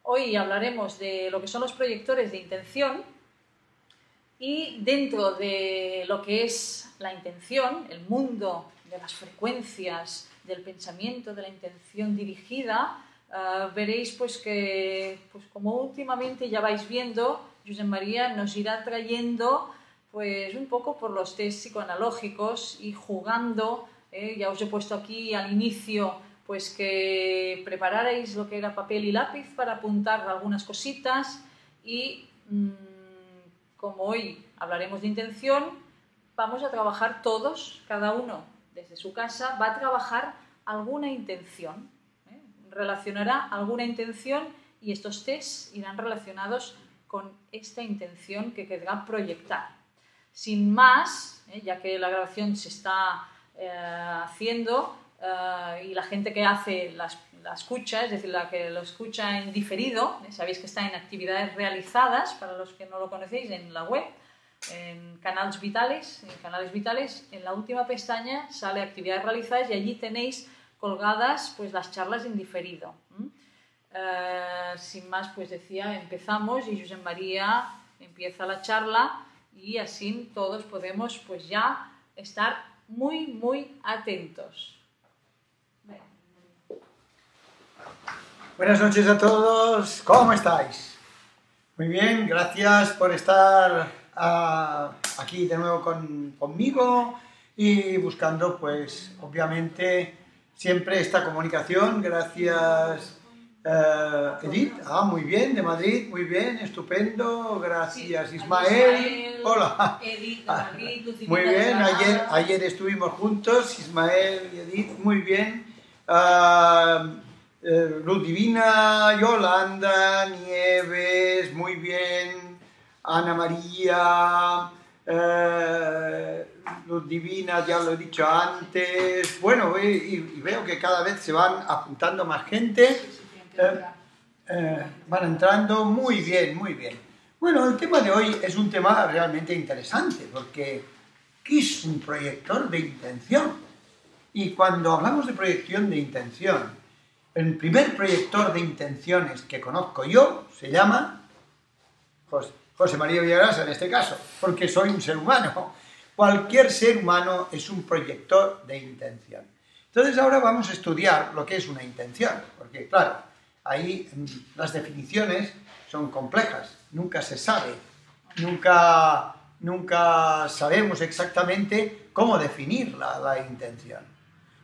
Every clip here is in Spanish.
Hoy hablaremos de lo que son los proyectores de intención y dentro de lo que es la intención, el mundo de las frecuencias, del pensamiento, de la intención dirigida, veréis pues que, pues como últimamente ya vais viendo, Josep María nos irá trayendo pues un poco por los test psicoanalógicos y jugando, ya os he puesto aquí al inicio pues que prepararais lo que era papel y lápiz para apuntar algunas cositas y como hoy hablaremos de intención, vamos a trabajar todos, cada uno desde su casa, va a trabajar alguna intención, relacionará alguna intención y estos tests irán relacionados con esta intención que querrá proyectar. Sin más, ya que la grabación se está haciendo y la gente que hace la escucha, es decir, la que lo escucha en diferido, sabéis que está en actividades realizadas, para los que no lo conocéis, en la web, en Canals Vitales, en la última pestaña sale actividades realizadas y allí tenéis colgadas pues las charlas en diferido. Sin más, pues decía, empezamos y Josep María empieza la charla y así todos podemos pues ya estar muy atentos. Buenas noches a todos, ¿cómo estáis? Muy bien, gracias por estar aquí de nuevo conmigo y buscando pues obviamente siempre esta comunicación. Gracias Edith, muy bien, de Madrid, muy bien, estupendo, gracias sí, Ismael, hola. Edith de Madrid, muy bien, ayer estuvimos juntos, Ismael y Edith, muy bien. Luz Divina, Yolanda, Nieves, muy bien, Ana María, Luz Divina, ya lo he dicho antes, bueno, y veo que cada vez se van apuntando más gente, van entrando, muy bien, muy bien. Bueno, el tema de hoy es un tema realmente interesante, porque ¿qué es un proyector de intención? Y cuando hablamos de proyección de intención, el primer proyector de intenciones que conozco yo se llama José María Villagrasa en este caso, porque soy un ser humano. Cualquier ser humano es un proyector de intención. Entonces ahora vamos a estudiar lo que es una intención, porque claro, ahí las definiciones son complejas, nunca se sabe, nunca sabemos exactamente cómo definir la intención.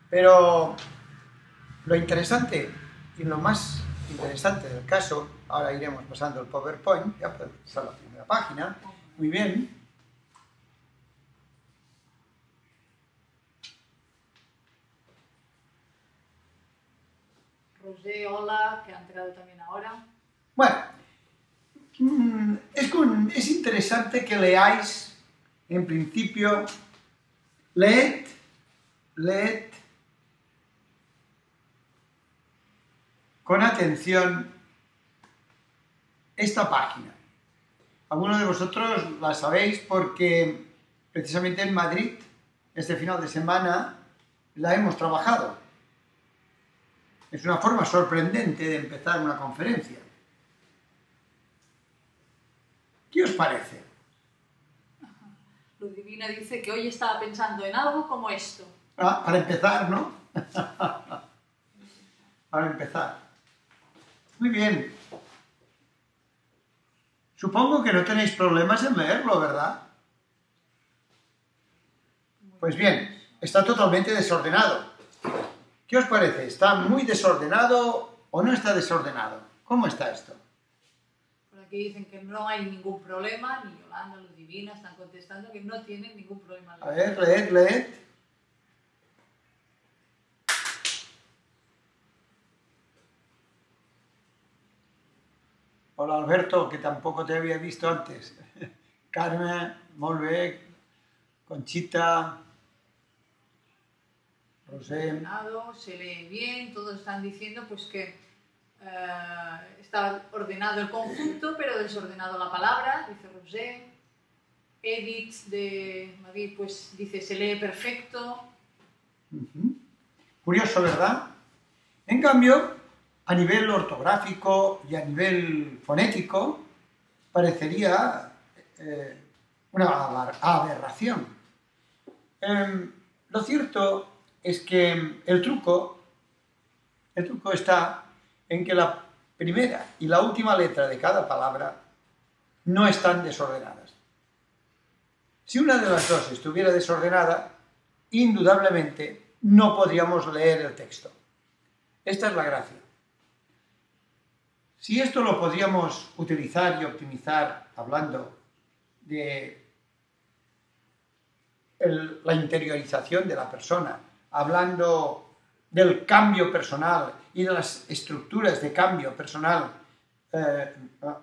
Pero lo interesante y lo más interesante del caso, ahora iremos pasando el PowerPoint, ya podemos pasar la primera página, muy bien. Rosé, hola, que ha entrado también ahora. Bueno, es interesante que leáis, en principio, leed con atención esta página. Algunos de vosotros la sabéis porque precisamente en Madrid, este final de semana, la hemos trabajado. Es una forma sorprendente de empezar una conferencia. ¿Qué os parece? Luz Divina dice que hoy estaba pensando en algo como esto. Para empezar, ¿no? Para empezar. Muy bien. Supongo que no tenéis problemas en leerlo, ¿verdad? Pues bien, está totalmente desordenado. ¿Qué os parece? ¿Está muy desordenado o no está desordenado? ¿Cómo está esto? Por aquí dicen que no hay ningún problema, ni Yolanda, Luz Divina están contestando que no tienen ningún problema. A ver, leed. Hola Alberto, que tampoco te había visto antes. Carmen, molt bé, Conchita, Rosé. Se lee bien, todos están diciendo pues que está ordenado el conjunto, pero desordenado la palabra, dice Rosé. Edith de Madrid pues dice se lee perfecto. Curioso, ¿verdad? En cambio, a nivel ortográfico y a nivel fonético parecería una aberración. Lo cierto es que el truco está en que la primera y la última letra de cada palabra no están desordenadas. Si una de las dos estuviera desordenada, indudablemente no podríamos leer el texto. Esta es la gracia. Si esto lo podríamos utilizar y optimizar hablando de la interiorización de la persona, hablando del cambio personal y de las estructuras de cambio personal,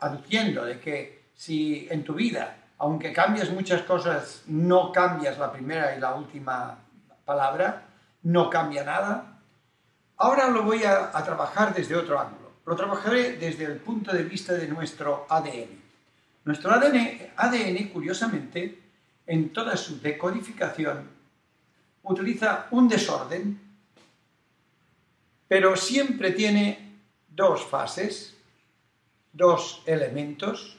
aduciendo de que si en tu vida, aunque cambies muchas cosas, no cambias la primera y la última palabra, no cambia nada. Ahora lo voy a trabajar desde otro ángulo. Lo trabajaré desde el punto de vista de nuestro ADN. Nuestro ADN, curiosamente, en toda su decodificación, utiliza un desorden, pero siempre tiene dos fases, dos elementos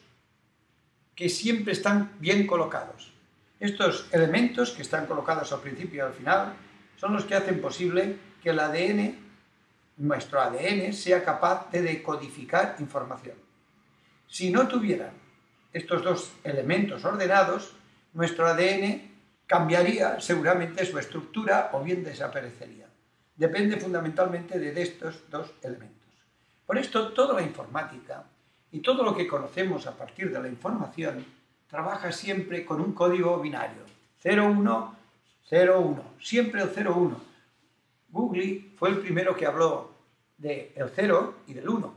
que siempre están bien colocados. Estos elementos que están colocados al principio y al final son los que hacen posible que el ADN, nuestro ADN, sea capaz de decodificar información. Si no tuvieran estos dos elementos ordenados, nuestro ADN cambiaría seguramente su estructura o bien desaparecería. Depende fundamentalmente de estos dos elementos. Por esto, toda la informática y todo lo que conocemos a partir de la información trabaja siempre con un código binario. 01, 01, siempre el 01. Google fue el primero que habló del 0 y del 1,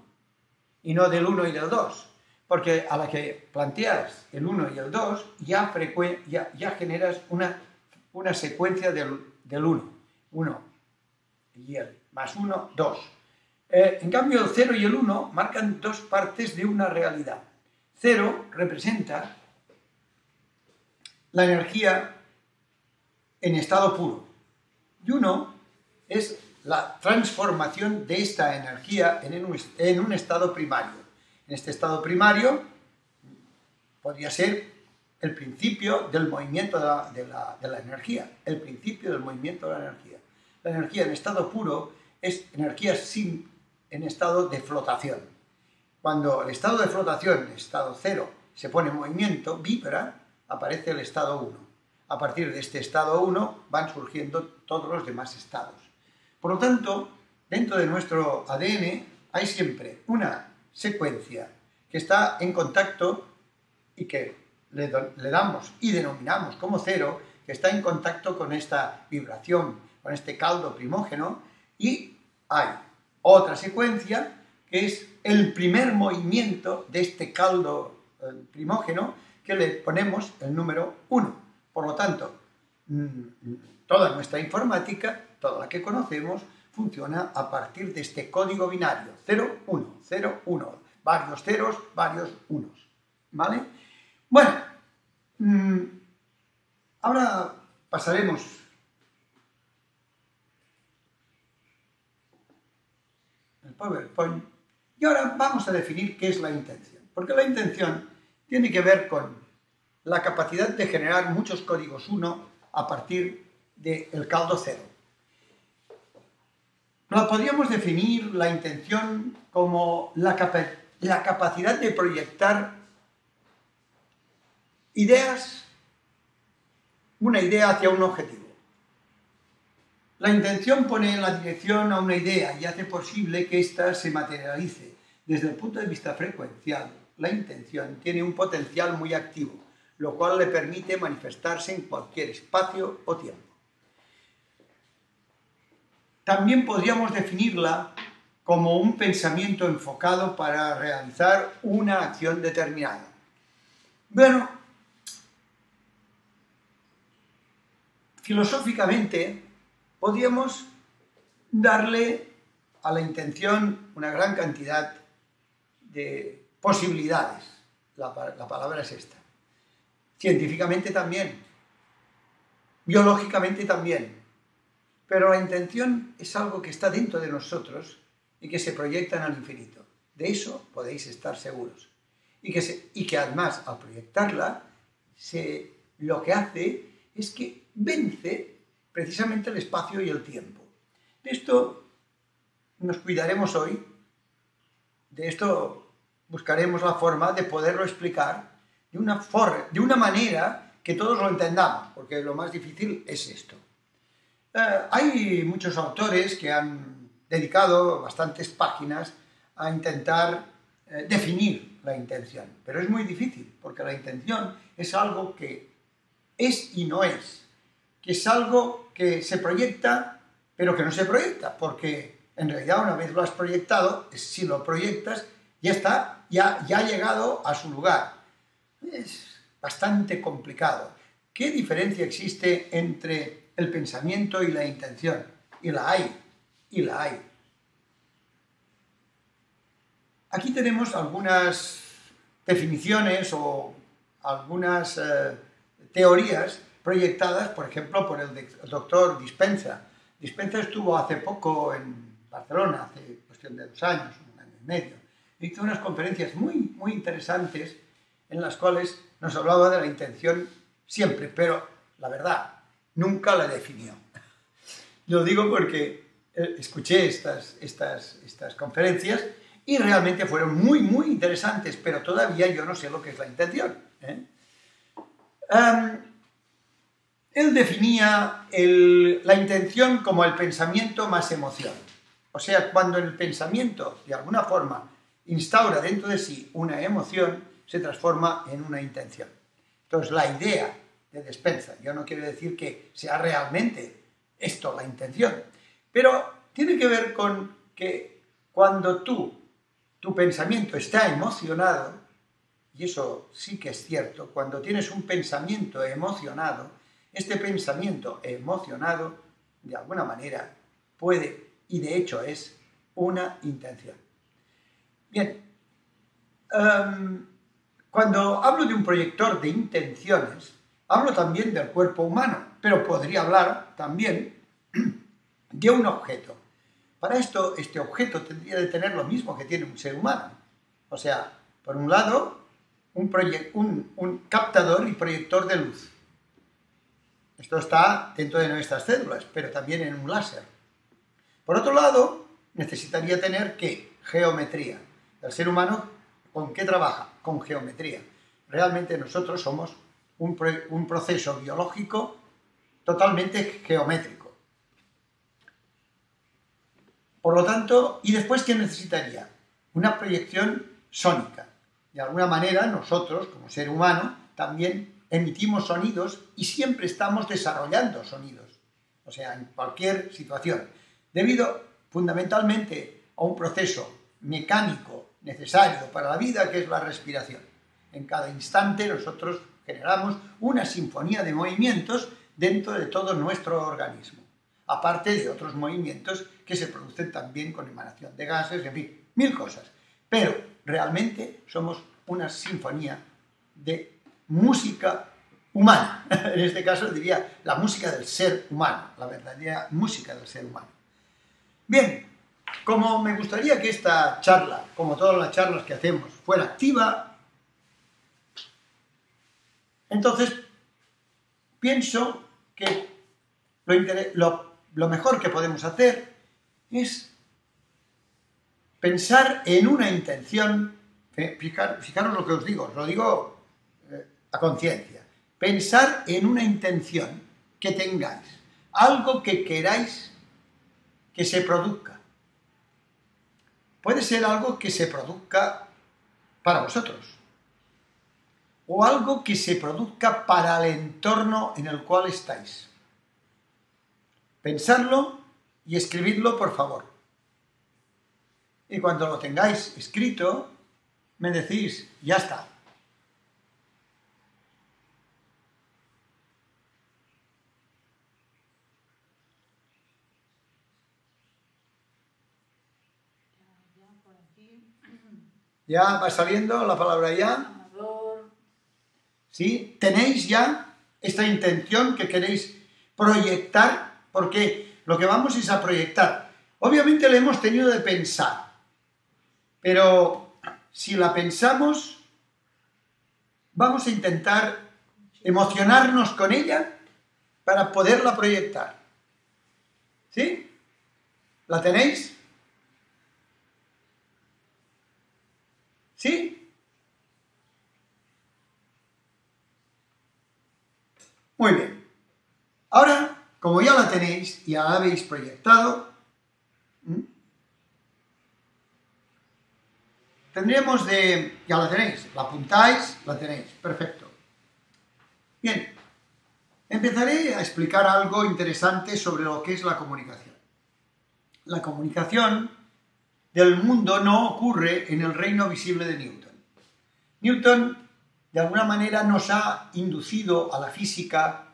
y no del 1 y del 2. Porque a la que planteas el 1 y el 2, ya generas una secuencia del 1. 1 y el más 1, 2. En cambio, el 0 y el 1 marcan dos partes de una realidad. 0 representa la energía en estado puro. Y 1 es la transformación de esta energía en un estado primario. En este estado primario podría ser el principio del movimiento de la energía, el principio del movimiento de la energía. La energía en estado puro es energía en estado de flotación. Cuando el estado de flotación, estado 0, se pone en movimiento, vibra, aparece el estado 1. A partir de este estado 1 van surgiendo todos los demás estados. Por lo tanto, dentro de nuestro ADN hay siempre una secuencia que está en contacto y que le damos y denominamos como 0, que está en contacto con esta vibración, con este caldo primógeno, y hay otra secuencia que es el primer movimiento de este caldo primógeno, que le ponemos el número 1. Por lo tanto, toda nuestra informática, toda la que conocemos, funciona a partir de este código binario, 0, 1, 0, 1, varios ceros, varios unos, ¿vale? Bueno, ahora pasaremos el PowerPoint y ahora vamos a definir qué es la intención, porque la intención tiene que ver con la capacidad de generar muchos códigos 1 a partir del caldo 0. Podríamos definir la intención como la capacidad de proyectar una idea hacia un objetivo. La intención pone en la dirección a una idea y hace posible que ésta se materialice. Desde el punto de vista frecuencial, la intención tiene un potencial muy activo, lo cual le permite manifestarse en cualquier espacio o tiempo. También podríamos definirla como un pensamiento enfocado para realizar una acción determinada. Bueno, filosóficamente podríamos darle a la intención una gran cantidad de posibilidades. La palabra es esta. Científicamente también, biológicamente también. Pero la intención es algo que está dentro de nosotros y que se proyectan al infinito. De eso podéis estar seguros. Y que además, al proyectarla, lo que hace es que vence precisamente el espacio y el tiempo. De esto nos cuidaremos hoy, de esto buscaremos la forma de poderlo explicar de una manera que todos lo entendamos, porque lo más difícil es esto. Hay muchos autores que han dedicado bastantes páginas a intentar definir la intención, pero es muy difícil, porque la intención es algo que es y no es, que es algo que se proyecta, pero que no se proyecta, porque en realidad una vez lo has proyectado, si lo proyectas, ya está, ya ha llegado a su lugar. Es bastante complicado. ¿Qué diferencia existe entre el pensamiento y la intención? Y la hay. Aquí tenemos algunas definiciones o algunas teorías proyectadas, por ejemplo, por el doctor Dispenza. Dispenza estuvo hace poco en Barcelona, hace cuestión de 2 años, 1 año y medio. Hizo unas conferencias muy, muy interesantes en las cuales nos hablaba de la intención siempre, pero la verdad, nunca la definió. Lo digo porque escuché estas conferencias y realmente fueron muy, muy interesantes, pero todavía yo no sé lo que es la intención. Él definía la intención como el pensamiento más emoción. O sea, cuando el pensamiento, de alguna forma, instaura dentro de sí una emoción, se transforma en una intención. Entonces, la idea de Dispenza, yo no quiero decir que sea realmente esto la intención, pero tiene que ver con que cuando tu pensamiento está emocionado, y eso sí que es cierto, cuando tienes un pensamiento emocionado, este pensamiento emocionado, de alguna manera, puede, y de hecho es, una intención. Bien, cuando hablo de un proyector de intenciones, hablo también del cuerpo humano, pero podría hablar también de un objeto. Para esto, este objeto tendría de tener lo mismo que tiene un ser humano. O sea, por un lado, un captador y proyector de luz. Esto está dentro de nuestras células, pero también en un láser. Por otro lado, necesitaría tener, ¿qué? Geometría. El ser humano, ¿con qué trabaja? Con geometría. Realmente nosotros somos un proceso biológico totalmente geométrico. Por lo tanto, ¿y después qué necesitaría? Una proyección sónica. De alguna manera, nosotros, como ser humano, también emitimos sonidos y siempre estamos desarrollando sonidos. O sea, en cualquier situación. Debido fundamentalmente a un proceso mecánico necesario para la vida, que es la respiración. En cada instante nosotros generamos una sinfonía de movimientos dentro de todo nuestro organismo, aparte de otros movimientos que se producen también con emanación de gases, en fin, 1000 cosas. Pero realmente somos una sinfonía de música humana. En este caso diría la música del ser humano, la verdadera música del ser humano. Bien, como me gustaría que esta charla, como todas las charlas que hacemos, fuera activa, entonces pienso que lo mejor que podemos hacer es pensar en una intención. Fijaros lo que os lo digo a conciencia. Pensar en una intención que tengáis, algo que queráis que se produzca. Puede ser algo que se produzca para vosotros, o algo que se produzca para el entorno en el cual estáis. Pensadlo y escribidlo, por favor. Y cuando lo tengáis escrito, me decís, ya está. ¿Ya va saliendo la palabra ya? ¿Sí? ¿Tenéis ya esta intención que queréis proyectar? Porque lo que vamos es a proyectar. Obviamente la hemos tenido de pensar, pero si la pensamos, vamos a intentar emocionarnos con ella para poderla proyectar. ¿Sí? ¿La tenéis? ¿Sí? Muy bien. Ahora, como ya la tenéis y ya la habéis proyectado, tendríamos de... Ya la tenéis, la apuntáis, la tenéis, perfecto. Bien, empezaré a explicar algo interesante sobre lo que es la comunicación. La comunicación del mundo no ocurre en el reino visible de Newton. Newton, de alguna manera, nos ha inducido a la física,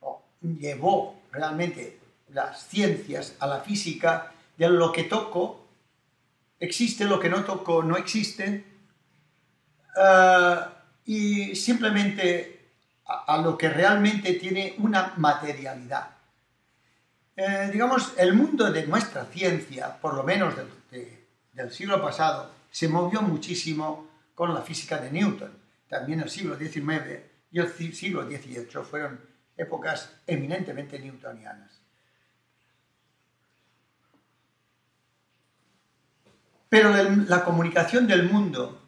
o llevó realmente las ciencias a la física de lo que toco, existe, lo que no toco no existe, y simplemente a lo que realmente tiene una materialidad. Digamos, el mundo de nuestra ciencia, por lo menos del siglo pasado, se movió muchísimo con la física de Newton. También el siglo XIX y el siglo XVIII fueron épocas eminentemente newtonianas. Pero la comunicación del mundo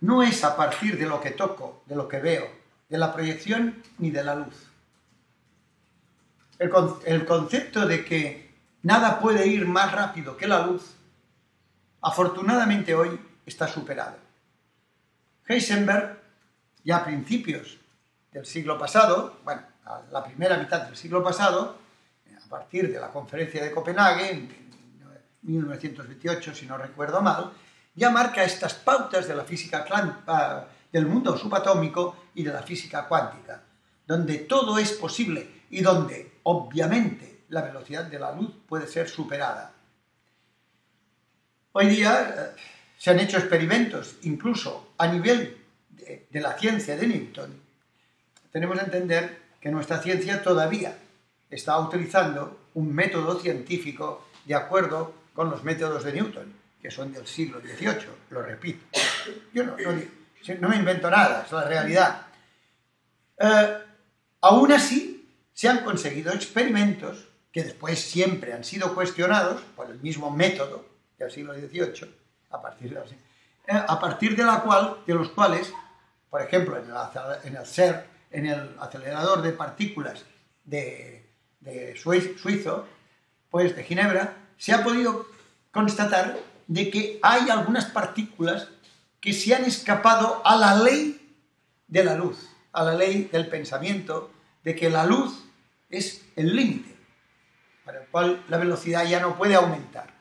no es a partir de lo que toco, de lo que veo, de la proyección ni de la luz. El concepto de que nada puede ir más rápido que la luz, afortunadamente hoy está superado. Heisenberg, ya a principios del siglo pasado, bueno, a la primera mitad del siglo pasado, a partir de la conferencia de Copenhague, en 1928, si no recuerdo mal, ya marca estas pautas de la física del mundo subatómico y de la física cuántica, donde todo es posible y donde, obviamente, la velocidad de la luz puede ser superada. Hoy día se han hecho experimentos, incluso a nivel de la ciencia de Newton. Tenemos que entender que nuestra ciencia todavía está utilizando un método científico de acuerdo con los métodos de Newton, que son del siglo XVIII, lo repito. Yo no me invento nada, es la realidad. Aún así, se han conseguido experimentos que después siempre han sido cuestionados por el mismo método del siglo XVIII, a partir de los cuales, por ejemplo, en el CERN, en el acelerador de partículas de suizo, pues de Ginebra, se ha podido constatar de que hay algunas partículas que se han escapado a la ley de la luz, a la ley del pensamiento, de que la luz es el límite, para el cual la velocidad ya no puede aumentar.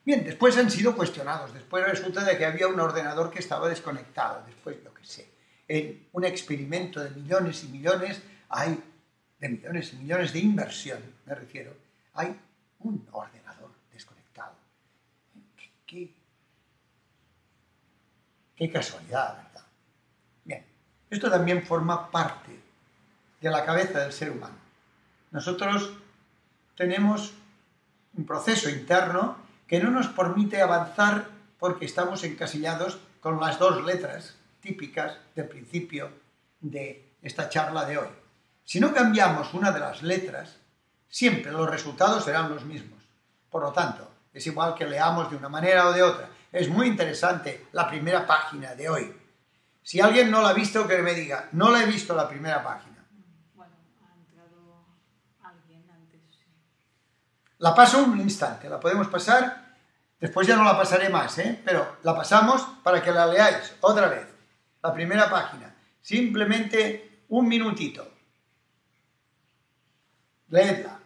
Bien, después han sido cuestionados, después resulta de que había un ordenador que estaba desconectado, después yo qué sé, en un experimento de millones y millones, de millones y millones de inversión, me refiero, hay un ordenador desconectado. Qué casualidad, ¿verdad? Bien, esto también forma parte de la cabeza del ser humano. Nosotros tenemos un proceso interno que no nos permite avanzar porque estamos encasillados con las dos letras típicas del principio de esta charla de hoy. Si no cambiamos una de las letras, siempre los resultados serán los mismos. Por lo tanto, es igual que leamos de una manera o de otra. Es muy interesante la primera página de hoy. Si alguien no la ha visto, que me diga, no la he visto la primera página. Bueno, ha entrado alguien antes. Sí. La paso un instante, la podemos pasar, después ya no la pasaré más, pero la pasamos para que la leáis otra vez. La primera página, simplemente un minutito. Leedla.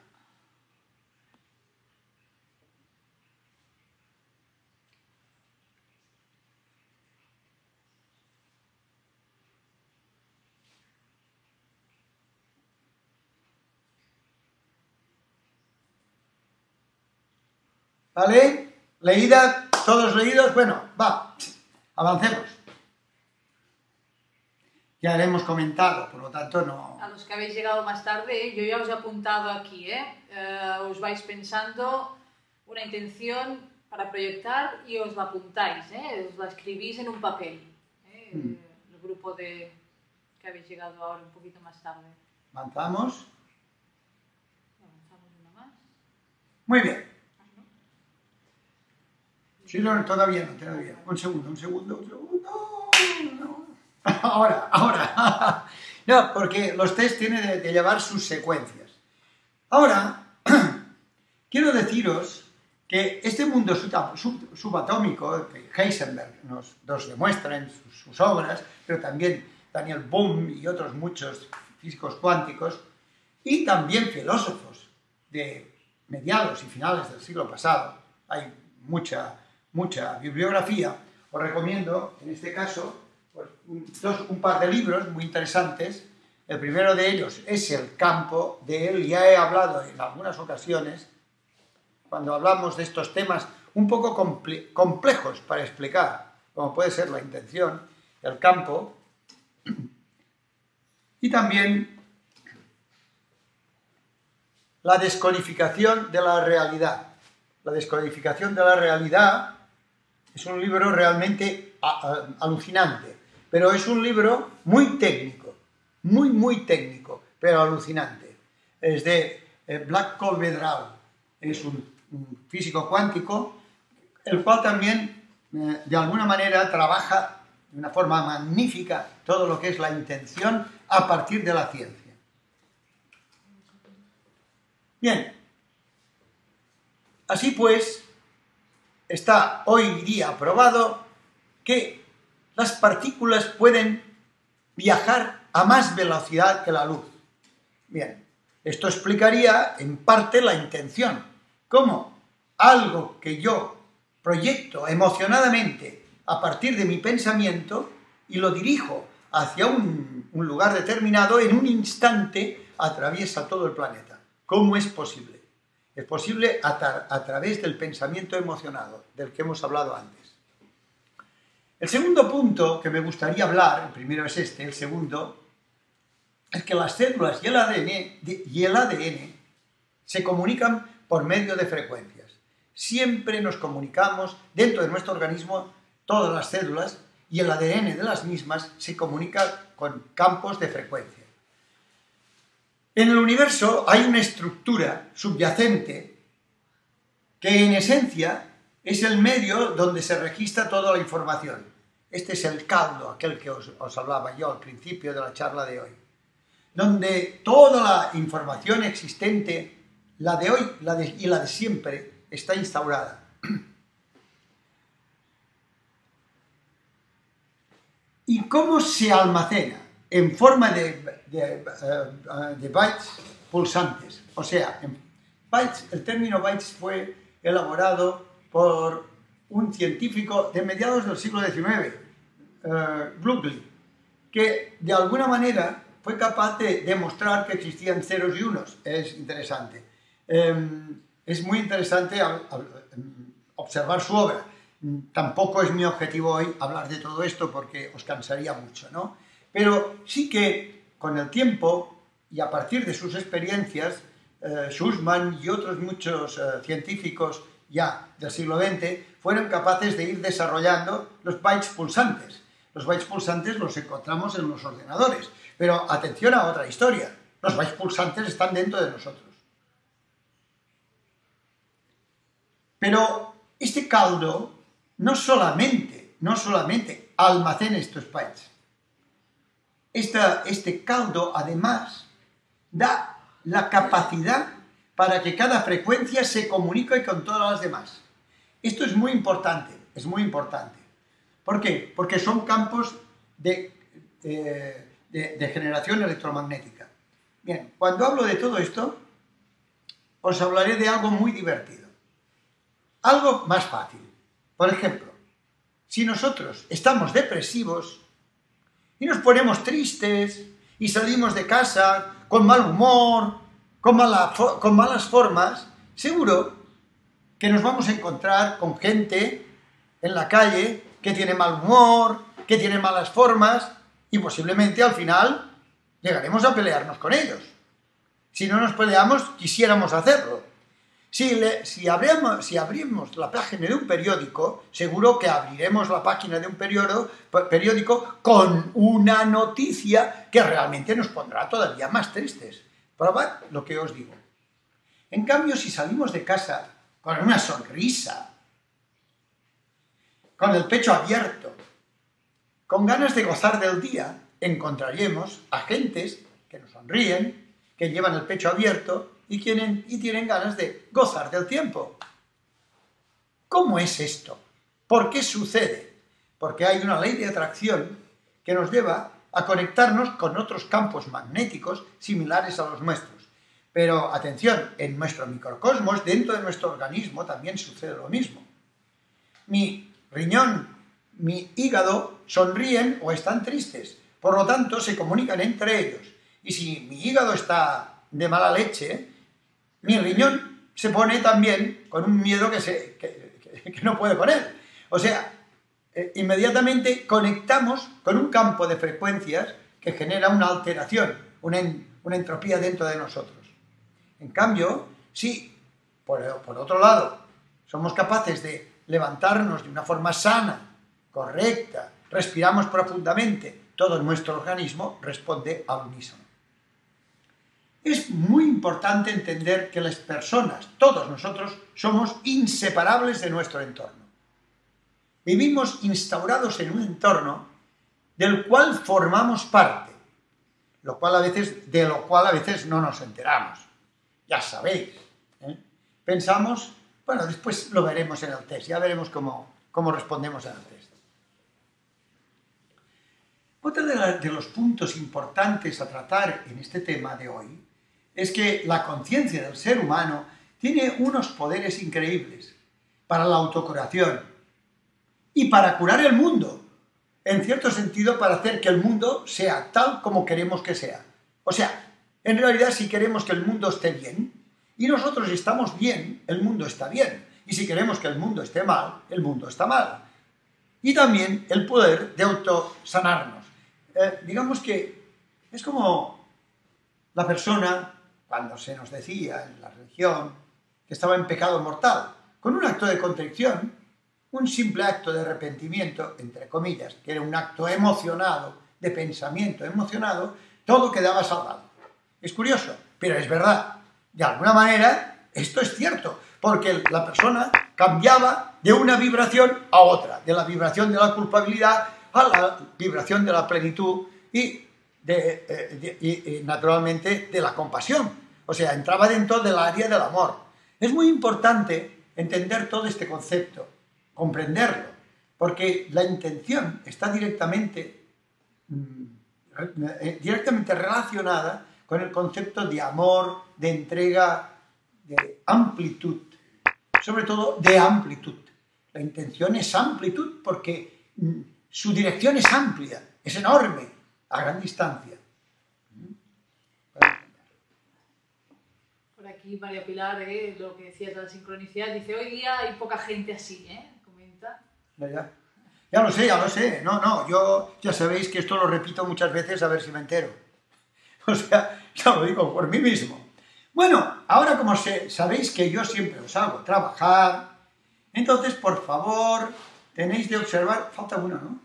¿Vale? ¿Leída? ¿Todos leídos? Bueno, va, avancemos. Ya le hemos comentado, por lo tanto no... A los que habéis llegado más tarde, yo ya os he apuntado aquí, os vais pensando una intención para proyectar y os la apuntáis, os la escribís en un papel. El grupo que habéis llegado ahora un poquito más tarde. ¿Avanzamos? Avanzamos una más. Muy bien. Sí, no, todavía no, todavía. Un segundo. No. Ahora. No, porque los test tienen de llevar sus secuencias. Ahora, quiero deciros que este mundo subatómico, que Heisenberg nos demuestra en sus obras, pero también Daniel Bohm y otros muchos físicos cuánticos, y también filósofos de mediados y finales del siglo pasado, hay mucha bibliografía. Os recomiendo, en este caso, un par de libros muy interesantes. El primero de ellos es El campo, de él ya he hablado en algunas ocasiones, cuando hablamos de estos temas un poco complejos para explicar, como puede ser la intención, el campo, y también La descodificación de la realidad. La descodificación de la realidad es un libro realmente alucinante, pero es un libro muy técnico, muy técnico, pero alucinante. Es de Black-Kolbe-Drau, es un físico cuántico, el cual también de alguna manera trabaja de una forma magnífica todo lo que es la intención a partir de la ciencia. Bien, así pues, está hoy día probado que las partículas pueden viajar a más velocidad que la luz. Bien, esto explicaría en parte la intención. Cómo algo que yo proyecto emocionadamente a partir de mi pensamiento y lo dirijo hacia un lugar determinado, en un instante atraviesa todo el planeta. ¿Cómo es posible? Es posible a través del pensamiento emocionado, del que hemos hablado antes. El segundo punto que me gustaría hablar, el primero es este, el segundo, es que las células y el ADN se comunican por medio de frecuencias. Siempre nos comunicamos dentro de nuestro organismo, todas las células, y el ADN de las mismas se comunica con campos de frecuencia. En el universo hay una estructura subyacente que en esencia es el medio donde se registra toda la información. Este es el caldo, aquel que os hablaba yo al principio de la charla de hoy, donde toda la información existente, la de hoy y la de siempre, está instaurada. ¿Y cómo se almacena? En forma de bytes pulsantes. O sea, bytes, el término bytes fue elaborado por un científico de mediados del siglo XIX, Glugli, que de alguna manera fue capaz de demostrar que existían ceros y unos. Es interesante. Es muy interesante observar su obra. Tampoco es mi objetivo hoy hablar de todo esto porque os cansaría mucho, ¿no? Pero sí que con el tiempo y a partir de sus experiencias, Schussmann y otros muchos científicos ya del siglo XX fueron capaces de ir desarrollando los bytes pulsantes. Los bytes pulsantes los encontramos en los ordenadores, pero atención a otra historia, los bytes pulsantes están dentro de nosotros. Pero este caldo no solamente almacena estos bytes. Este caldo, además, da la capacidad para que cada frecuencia se comunique con todas las demás. Esto es muy importante, es muy importante. ¿Por qué? Porque son campos de generación electromagnética. Bien, cuando hablo de todo esto, os hablaré de algo muy divertido. Algo más fácil. Por ejemplo, si nosotros estamos depresivos y nos ponemos tristes y salimos de casa con mal humor, con malas formas, seguro que nos vamos a encontrar con gente en la calle que tiene mal humor, que tiene malas formas y posiblemente al final llegaremos a pelearnos con ellos. Si no nos peleamos, quisiéramos hacerlo. Si abrimos la página de un periódico, seguro que abriremos la página de un periódico con una noticia que realmente nos pondrá todavía más tristes. Probad lo que os digo. En cambio, si salimos de casa con una sonrisa, con el pecho abierto, con ganas de gozar del día, encontraremos a gentes que nos sonríen, que llevan el pecho abierto y tienen ganas de gozar del tiempo. ¿Cómo es esto? ¿Por qué sucede? Porque hay una ley de atracción que nos lleva a conectarnos con otros campos magnéticos similares a los nuestros. Pero atención, en nuestro microcosmos, dentro de nuestro organismo, también sucede lo mismo. Mi riñón, mi hígado sonríen o están tristes, por lo tanto se comunican entre ellos. Y si mi hígado está de mala leche, mi riñón se pone también con un miedo que no puede poner. O sea, inmediatamente conectamos con un campo de frecuencias que genera una alteración, una entropía dentro de nosotros. En cambio, si por otro lado somos capaces de levantarnos de una forma sana, correcta, respiramos profundamente, todo nuestro organismo responde al unísono. Es muy importante entender que las personas, todos nosotros, somos inseparables de nuestro entorno. Vivimos instaurados en un entorno del cual formamos parte, de lo cual a veces no nos enteramos. Ya sabéis. Pensamos, bueno, después lo veremos en el test, ya veremos cómo respondemos en el test. Otro de los puntos importantes a tratar en este tema de hoy es que la conciencia del ser humano tiene unos poderes increíbles para la autocuración y para curar el mundo, en cierto sentido para hacer que el mundo sea tal como queremos que sea. O sea, en realidad si queremos que el mundo esté bien y nosotros estamos bien, el mundo está bien. Y si queremos que el mundo esté mal, el mundo está mal. Y también el poder de autosanarnos. Digamos que es como la persona, cuando se nos decía en la religión que estaba en pecado mortal, con un acto de contrición, un simple acto de arrepentimiento, entre comillas, que era un acto emocionado, de pensamiento emocionado, todo quedaba salvado. Es curioso, pero es verdad. De alguna manera, esto es cierto, porque la persona cambiaba de una vibración a otra, de la vibración de la culpabilidad a la vibración de la plenitud y naturalmente de la compasión. O sea, entraba dentro del área del amor. Es muy importante entender todo este concepto, comprenderlo, porque la intención está directamente relacionada con el concepto de amor, de entrega, de amplitud, sobre todo de amplitud. La intención es amplitud porque su dirección es amplia, es enorme, a gran distancia. Por aquí María Pilar, lo que decías de la sincronicidad, dice, hoy día hay poca gente así, comenta. Ya lo sé. No, yo ya sabéis que esto lo repito muchas veces a ver si me entero. O sea, ya lo digo por mí mismo. Bueno, ahora como sabéis que yo siempre os hago trabajar, entonces, por favor, tenéis de observar... Falta uno, ¿no?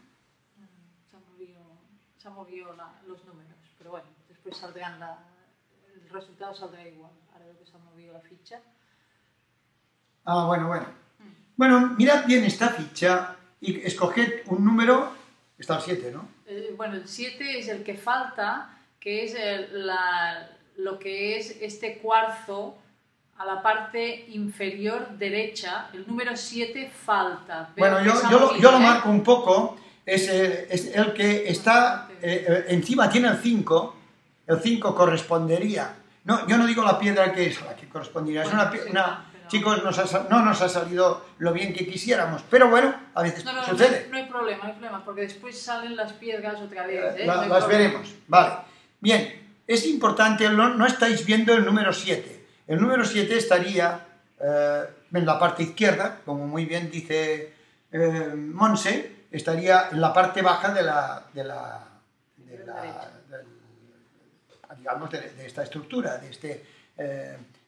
Se han movido los números, pero bueno, después saldrán el resultado saldrá igual. Ahora veo que se ha movido la ficha. Ah, bueno. Bueno, mirad bien esta ficha y escoged un número, está el 7, ¿no? Bueno, el 7 es el que falta, que es lo que es este cuarzo a la parte inferior derecha. El número 7 falta. Bueno, yo lo marco un poco, es el que está, encima tiene el 5 correspondería, no, yo no digo la piedra que es la que correspondería, bueno, es chicos, no nos ha salido lo bien que quisiéramos, pero bueno, a veces sucede. No hay problema, porque después salen las piedras otra vez. Las veremos, vale. Bien, es importante, no estáis viendo el número 7. El número 7 estaría en la parte izquierda, como muy bien dice Monse, estaría en la parte baja digamos, de esta estructura, de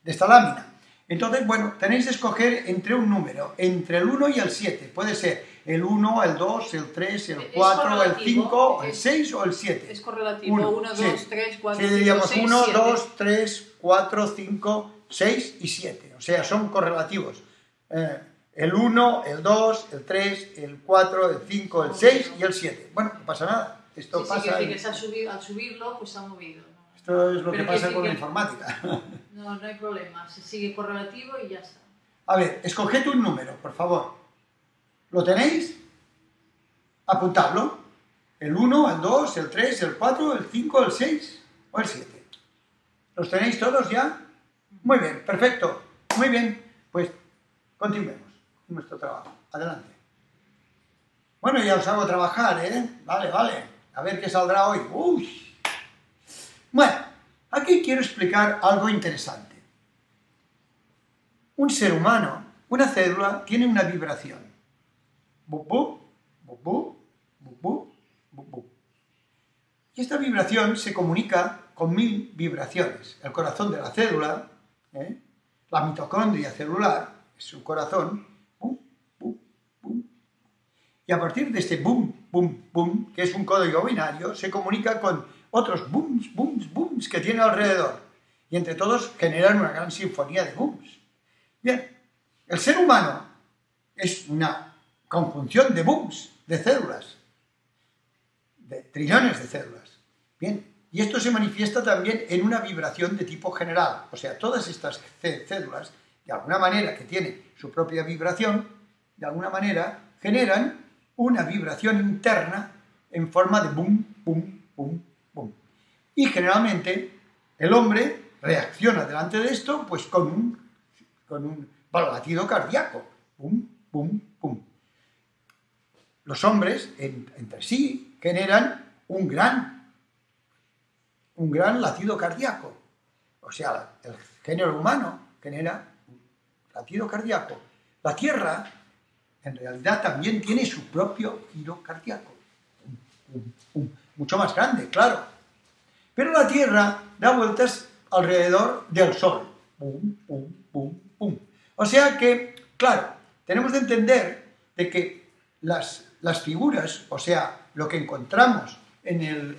esta lámina. Entonces, bueno, tenéis que escoger entre un número, entre el 1 y el 7. Puede ser el 1, el 2, el 3, el 4, el 5, el 6 o el 7. Es correlativo. 1, 2, 3, 4, 5, 6, diríamos 1, 7. 2, 3, 4, 5, 6 y 7. O sea, son correlativos. El 1, el 2, el 3, el 4, el 5, el 6 y el 7. Bueno, no pasa nada. Esto pasa. Sí, que al subirlo, pues se ha movido. Esto es lo que pasa con la informática. No hay problema. Se sigue correlativo y ya está. A ver, escoged un número, por favor. ¿Lo tenéis? Apuntadlo. El 1, el 2, el 3, el 4, el 5, el 6 o el 7. ¿Los tenéis todos ya? Muy bien, perfecto. Muy bien, pues continuemos nuestro trabajo. Adelante. Bueno, ya os hago trabajar, ¿eh? Vale. A ver qué saldrá hoy. Uy. Bueno, aquí quiero explicar algo interesante. Un ser humano, una célula, tiene una vibración. Bup, bup, bup, bup, bup, bup, bup, bup. Y esta vibración se comunica con 1000 vibraciones. El corazón de la célula, la mitocondria celular, es su corazón, bum, bum, bum. Y a partir de este bum, bum, bum, que es un código binario, se comunica con otros booms, booms, booms que tiene alrededor. Y entre todos generan una gran sinfonía de booms. Bien, el ser humano es una conjunción de booms, de células, de trillones de células. Bien, y esto se manifiesta también en una vibración de tipo general. O sea, todas estas células, de alguna manera que tienen su propia vibración, de alguna manera generan una vibración interna en forma de boom, boom, boom, boom. Y generalmente el hombre reacciona delante de esto pues con un latido cardíaco. Boom, boom, boom. Los hombres entre sí generan un gran latido cardíaco. O sea, el género humano genera un latido cardíaco. La Tierra, en realidad, también tiene su propio giro cardíaco. Mucho más grande, claro. Pero la Tierra da vueltas alrededor del Sol. Pum, pum, pum, pum. O sea que, claro, tenemos que entender de que las figuras, o sea, lo que encontramos en el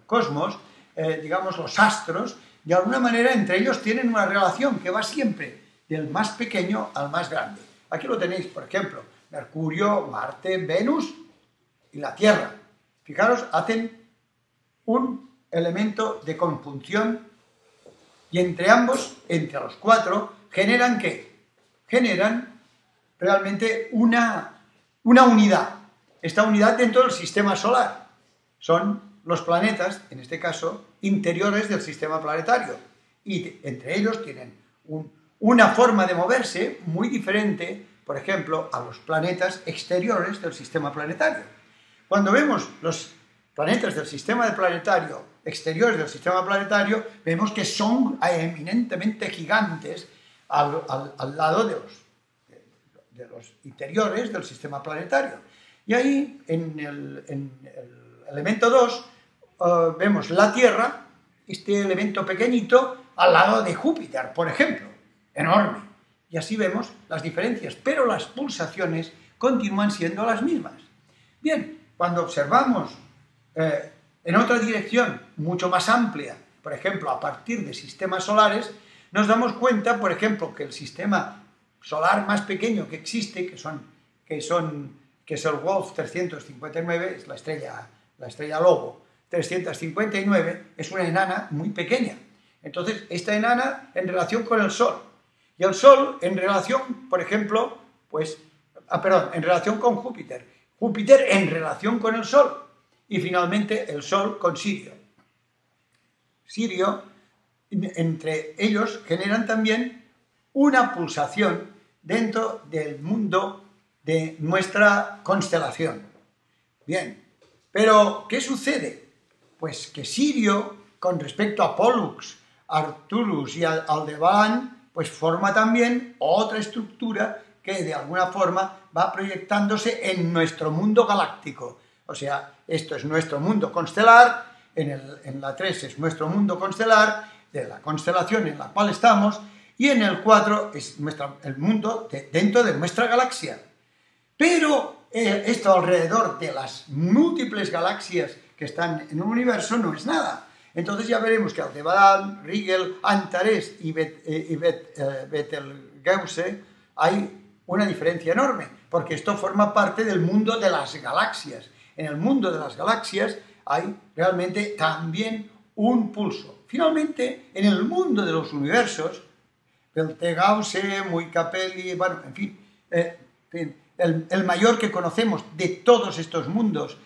cosmos, digamos los astros, de alguna manera entre ellos tienen una relación que va siempre del más pequeño al más grande. Aquí lo tenéis, por ejemplo, Mercurio, Marte, Venus y la Tierra. Fijaros, hacen un elemento de conjunción y entre ambos, entre los cuatro, generan ¿qué? Generan realmente una unidad. Esta unidad dentro del sistema solar son los planetas, en este caso, interiores del sistema planetario. Y entre ellos tienen una forma de moverse muy diferente, por ejemplo, a los planetas exteriores del sistema planetario. Cuando vemos los planetas del sistema planetario, exteriores del sistema planetario, vemos que son eminentemente gigantes al lado de los interiores del sistema planetario. Y ahí, en el elemento 2, vemos la Tierra, este elemento pequeñito, al lado de Júpiter, por ejemplo, enorme. Y así vemos las diferencias, pero las pulsaciones continúan siendo las mismas. Bien, cuando observamos en otra dirección mucho más amplia, por ejemplo, a partir de sistemas solares, nos damos cuenta, por ejemplo, que el sistema solar más pequeño que existe, que es el Wolf 359, es la estrella Lobo 359, es una enana muy pequeña. Entonces, esta enana en relación con el Sol, y el Sol en relación, por ejemplo, en relación con Júpiter, Júpiter en relación con el Sol, y finalmente el Sol con Sirio. Sirio, entre ellos, generan también una pulsación dentro del mundo de nuestra constelación. Bien, pero ¿qué sucede? Pues que Sirio, con respecto a Pollux, Arcturus y Aldebaran, pues forma también otra estructura que de alguna forma va proyectándose en nuestro mundo galáctico. O sea, esto es nuestro mundo constelar, en la 3 es nuestro mundo constelar, de la constelación en la cual estamos, y en el 4 es el mundo dentro de nuestra galaxia. Pero esto alrededor de las múltiples galaxias que están en un universo no es nada. Entonces ya veremos que Aldebarán, Rigel, Antares y Betelgeuse hay una diferencia enorme, porque esto forma parte del mundo de las galaxias. En el mundo de las galaxias hay realmente también un pulso. Finalmente, en el mundo de los universos, Betelgeuse, Muy Capelli, bueno, en fin, el mayor que conocemos de todos estos mundos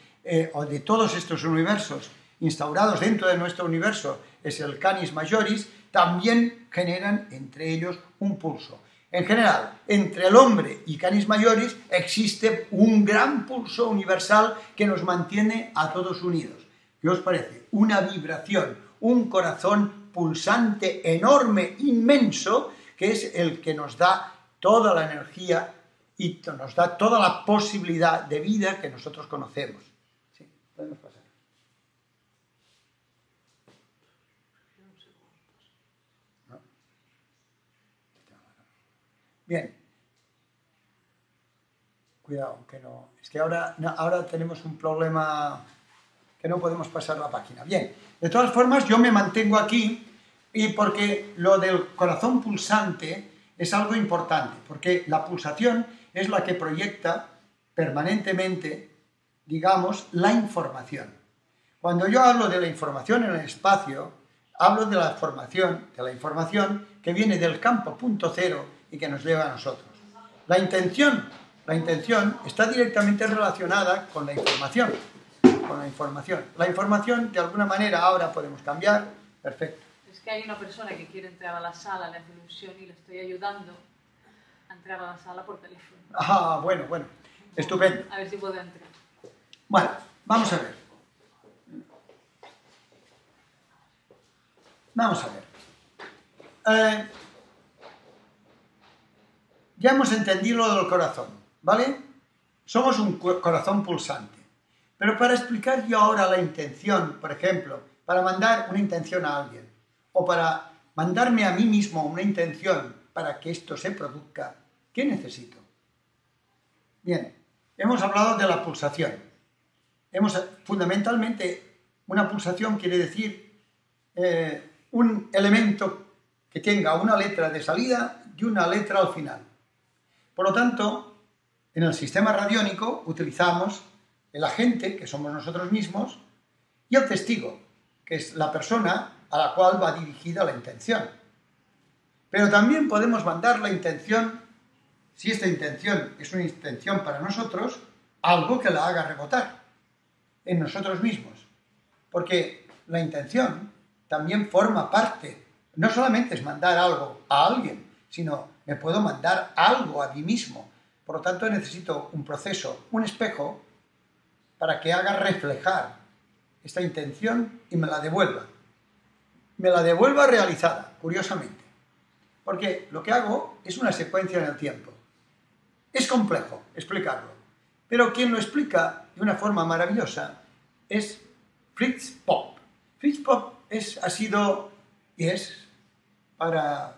o de todos estos universos instaurados dentro de nuestro universo es el Canis Majoris, también generan entre ellos un pulso. En general, entre el hombre y Canis Majoris existe un gran pulso universal que nos mantiene a todos unidos. ¿Qué os parece? Una vibración, un corazón pulsante enorme, inmenso, que es el que nos da toda la energía y nos da toda la posibilidad de vida que nosotros conocemos. Sí, podemos pasar. ¿No? Bien. Cuidado, que no. Es que ahora tenemos un problema que no podemos pasar la página. Bien, de todas formas yo me mantengo aquí y porque lo del corazón pulsante es algo importante, porque la pulsación es la que proyecta permanentemente, digamos, la información. Cuando yo hablo de la información en el espacio, hablo de la información que viene del campo punto cero y que nos lleva a nosotros. La intención está directamente relacionada con la información. La información, de alguna manera, ahora podemos cambiar. Perfecto. Es que hay una persona que quiere entrar a la sala, le hace ilusión y le estoy ayudando a entrar a la sala por teléfono. Ah, bueno. Estupendo. A ver si puede entrar. Bueno, vamos a ver. Ya hemos entendido lo del corazón, ¿vale? Somos un corazón pulsante. Pero para explicar yo ahora la intención, por ejemplo, para mandar una intención a alguien, o para mandarme a mí mismo una intención para que esto se produzca, ¿qué necesito? Bien, hemos hablado de la pulsación. Fundamentalmente, una pulsación quiere decir un elemento que tenga una letra de salida y una letra al final. Por lo tanto, en el sistema radiónico utilizamos el agente, que somos nosotros mismos, y el testigo, que es la persona a la cual va dirigida la intención. Pero también podemos mandar la intención, si esta intención es una intención para nosotros, algo que la haga rebotar en nosotros mismos. Porque la intención también forma parte, no solamente es mandar algo a alguien, sino me puedo mandar algo a mí mismo. Por lo tanto, necesito un proceso, un espejo, para que haga reflejar esta intención y me la devuelva. Me la devuelva realizada, curiosamente. Porque lo que hago es una secuencia en el tiempo. Es complejo explicarlo, pero quien lo explica de una forma maravillosa es Fritz Popp. Fritz Popp ha sido y es para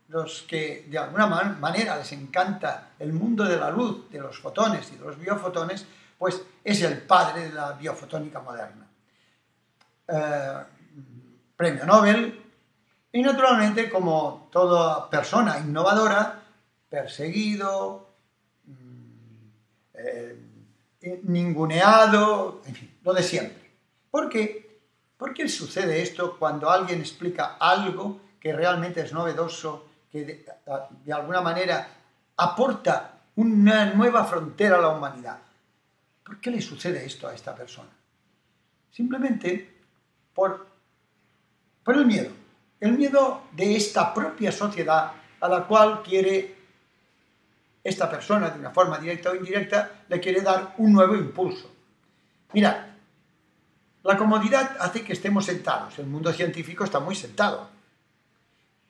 los que de alguna manera les encanta el mundo de la luz, de los fotones y de los biofotones, pues es el padre de la biofotónica moderna. Premio Nobel y naturalmente, como toda persona innovadora, perseguido, ninguneado, en fin, lo de siempre. ¿Por qué? ¿Por qué sucede esto cuando alguien explica algo que realmente es novedoso, que de alguna manera aporta una nueva frontera a la humanidad? ¿Por qué le sucede esto a esta persona? Simplemente por el miedo. El miedo de esta propia sociedad a la cual quiere esta persona, de una forma directa o indirecta, le quiere dar un nuevo impulso. Mirad, la comodidad hace que estemos sentados. El mundo científico está muy sentado.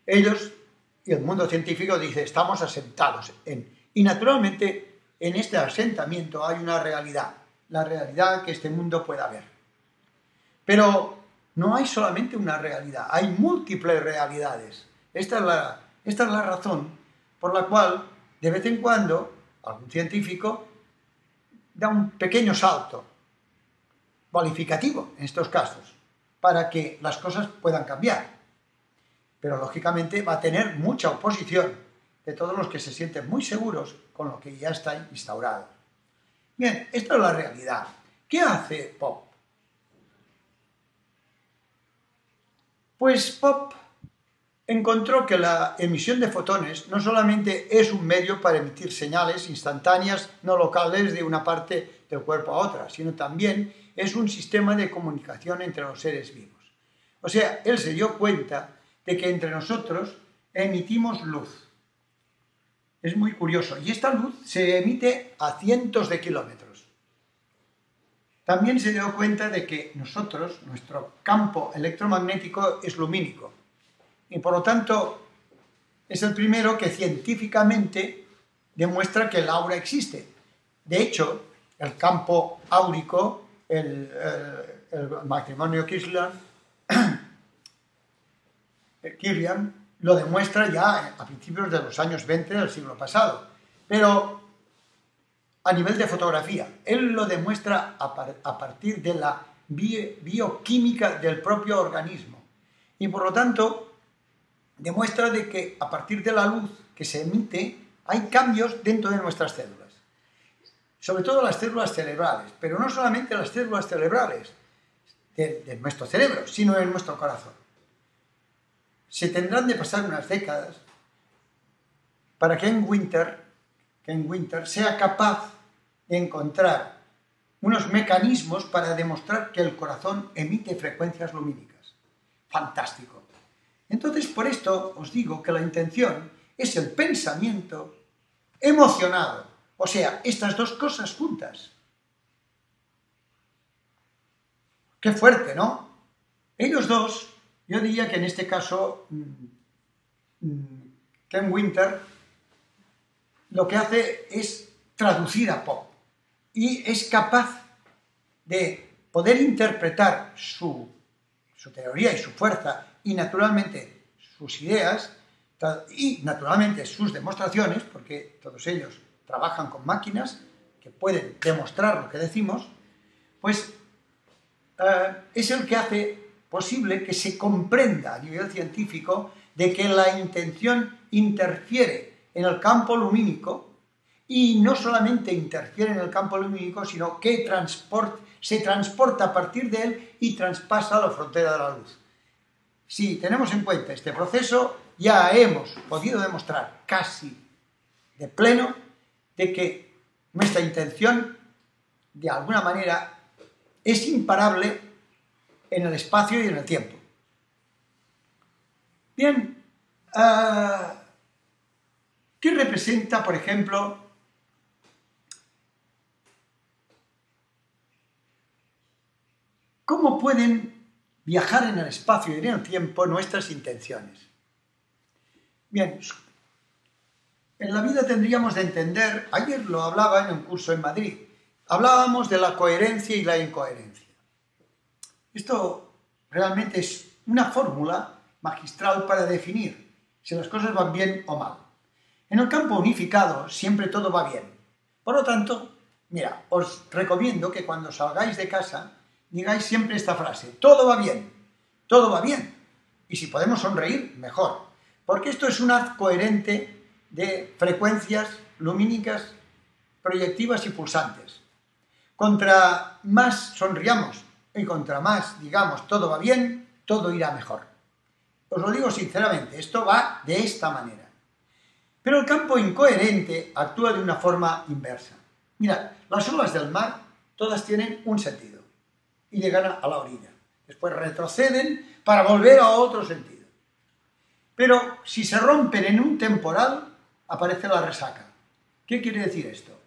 Ellos y el mundo científico dice, estamos asentados. Y naturalmente, en este asentamiento hay una realidad, la realidad que este mundo pueda ver. Pero no hay solamente una realidad, hay múltiples realidades. Esta Esta es la razón por la cual, de vez en cuando, algún científico da un pequeño salto cualificativo en estos casos, para que las cosas puedan cambiar. Pero, lógicamente, va a tener mucha oposición de todos los que se sienten muy seguros con lo que ya está instaurado. Bien, esta es la realidad. ¿Qué hace Pop? Pues Pop encontró que la emisión de fotones no solamente es un medio para emitir señales instantáneas no locales de una parte del cuerpo a otra, sino también es un sistema de comunicación entre los seres vivos. O sea, él se dio cuenta de que entre nosotros emitimos luz. Es muy curioso. Y esta luz se emite a cientos de kilómetros. También se dio cuenta de que nosotros, nuestro campo electromagnético es lumínico. Y por lo tanto, es el primero que científicamente demuestra que el aura existe. De hecho, el campo áurico, el matrimonio Kirlian lo demuestra ya a principios de los años 20 del siglo pasado. Pero a nivel de fotografía, él lo demuestra a partir de la bioquímica del propio organismo. Y por lo tanto, demuestra de que a partir de la luz que se emite, hay cambios dentro de nuestras células. Sobre todo las células cerebrales, pero no solamente las células cerebrales de nuestro cerebro, sino en nuestro corazón. Se tendrán de pasar unas décadas para que Ken Winter sea capaz de encontrar unos mecanismos para demostrar que el corazón emite frecuencias lumínicas. Fantástico. Entonces, por esto os digo que la intención es el pensamiento emocionado. O sea, estas dos cosas juntas. Qué fuerte, ¿no? Ellos dos, yo diría que en este caso, Ken Winter lo que hace es traducir a Pop y es capaz de poder interpretar su teoría y su fuerza y naturalmente sus ideas y naturalmente sus demostraciones, porque todos ellos trabajan con máquinas que pueden demostrar lo que decimos, pues es el que hace posible que se comprenda a nivel científico de que la intención interfiere en el campo lumínico y no solamente interfiere en el campo lumínico, sino que se transporta a partir de él y traspasa la frontera de la luz. Si tenemos en cuenta este proceso, ya hemos podido demostrar casi de pleno de que nuestra intención, de alguna manera, es imparable en el espacio y en el tiempo. Bien, ¿qué representa, por ejemplo, cómo pueden viajar en el espacio y en el tiempo nuestras intenciones? Bien, en la vida tendríamos de entender, ayer lo hablaba en un curso en Madrid, hablábamos de la coherencia y la incoherencia. Esto realmente es una fórmula magistral para definir si las cosas van bien o mal. En el campo unificado siempre todo va bien. Por lo tanto, mira, os recomiendo que cuando salgáis de casa digáis siempre esta frase: todo va bien, todo va bien. Y si podemos sonreír, mejor. Porque esto es un haz coherente de frecuencias lumínicas, proyectivas y pulsantes. Contra más sonriamos y contra más digamos todo va bien, todo irá mejor. Os lo digo sinceramente, esto va de esta manera. Pero el campo incoherente actúa de una forma inversa. Mirad, las olas del mar todas tienen un sentido y llegan a la orilla. Después retroceden para volver a otro sentido. Pero si se rompen en un temporal, aparece la resaca. ¿Qué quiere decir esto?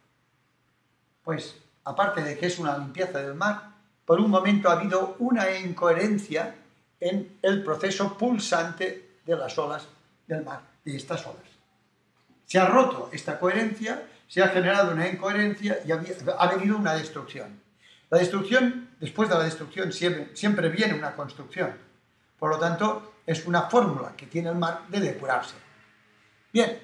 Pues, aparte de que es una limpieza del mar, por un momento ha habido una incoherencia en el proceso pulsante de las olas del mar, de estas olas. Se ha roto esta coherencia, se ha generado una incoherencia y ha venido una destrucción. La destrucción, después de la destrucción, siempre viene una construcción. Por lo tanto, es una fórmula que tiene el mar de depurarse. Bien,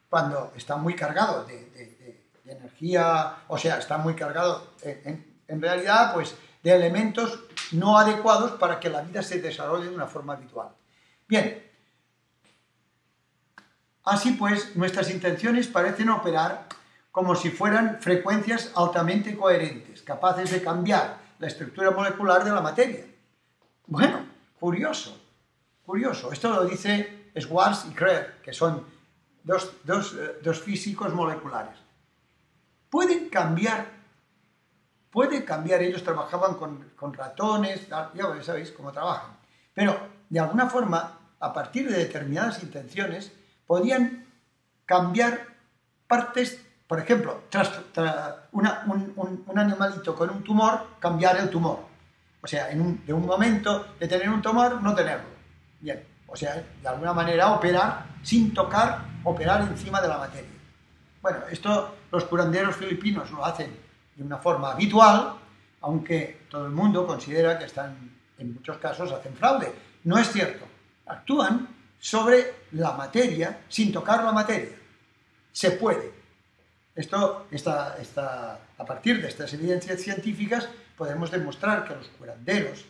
cuando está muy cargado de energía, o sea, está muy cargado en realidad pues de elementos no adecuados para que la vida se desarrolle de una forma habitual. Bien, así pues, nuestras intenciones parecen operar como si fueran frecuencias altamente coherentes, capaces de cambiar la estructura molecular de la materia. Bueno, curioso, curioso. Esto lo dice Schwartz y Krell, que son dos físicos moleculares. Puede cambiar, ellos trabajaban con ratones, ya sabéis cómo trabajan, pero de alguna forma, a partir de determinadas intenciones, podían cambiar partes, por ejemplo, un animalito con un tumor, cambiar el tumor. O sea, de un momento de tener un tumor, no tenerlo. Bien, o sea, de alguna manera operar sin tocar, operar encima de la materia. Bueno, esto los curanderos filipinos lo hacen de una forma habitual, aunque todo el mundo considera que en muchos casos hacen fraude. No es cierto. Actúan sobre la materia sin tocar la materia. Se puede. A partir de estas evidencias científicas podemos demostrar que los curanderos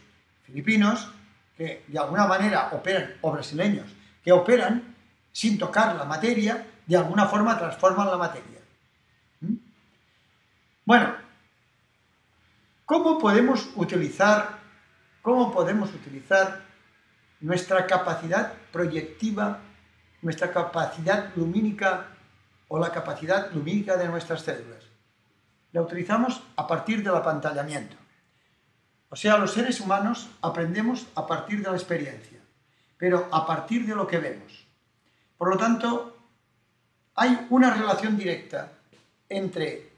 filipinos, que de alguna manera operan, o brasileños, que operan sin tocar la materia, de alguna forma transforman la materia. Bueno, ¿cómo podemos utilizar nuestra capacidad proyectiva, nuestra capacidad lumínica o la capacidad lumínica de nuestras células? La utilizamos a partir del apantallamiento. O sea, los seres humanos aprendemos a partir de la experiencia, pero a partir de lo que vemos. Por lo tanto, hay una relación directa entre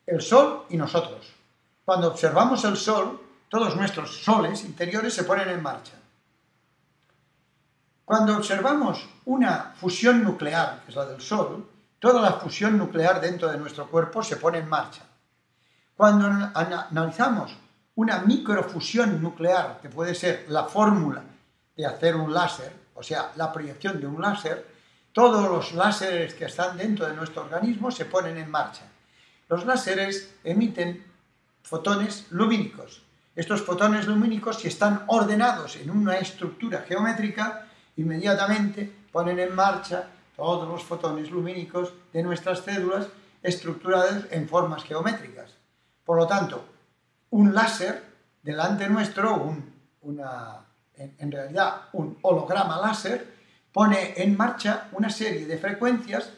el Sol y nosotros. Cuando observamos el Sol, todos nuestros soles interiores se ponen en marcha. Cuando observamos una fusión nuclear, que es la del Sol, toda la fusión nuclear dentro de nuestro cuerpo se pone en marcha. Cuando analizamos una microfusión nuclear, que puede ser la fórmula de hacer un láser, o sea, la proyección de un láser, todos los láseres que están dentro de nuestro organismo se ponen en marcha. Los láseres emiten fotones lumínicos. Estos fotones lumínicos, si están ordenados en una estructura geométrica, inmediatamente ponen en marcha todos los fotones lumínicos de nuestras células estructuradas en formas geométricas. Por lo tanto, un láser delante nuestro, en realidad un holograma láser, pone en marcha una serie de frecuencias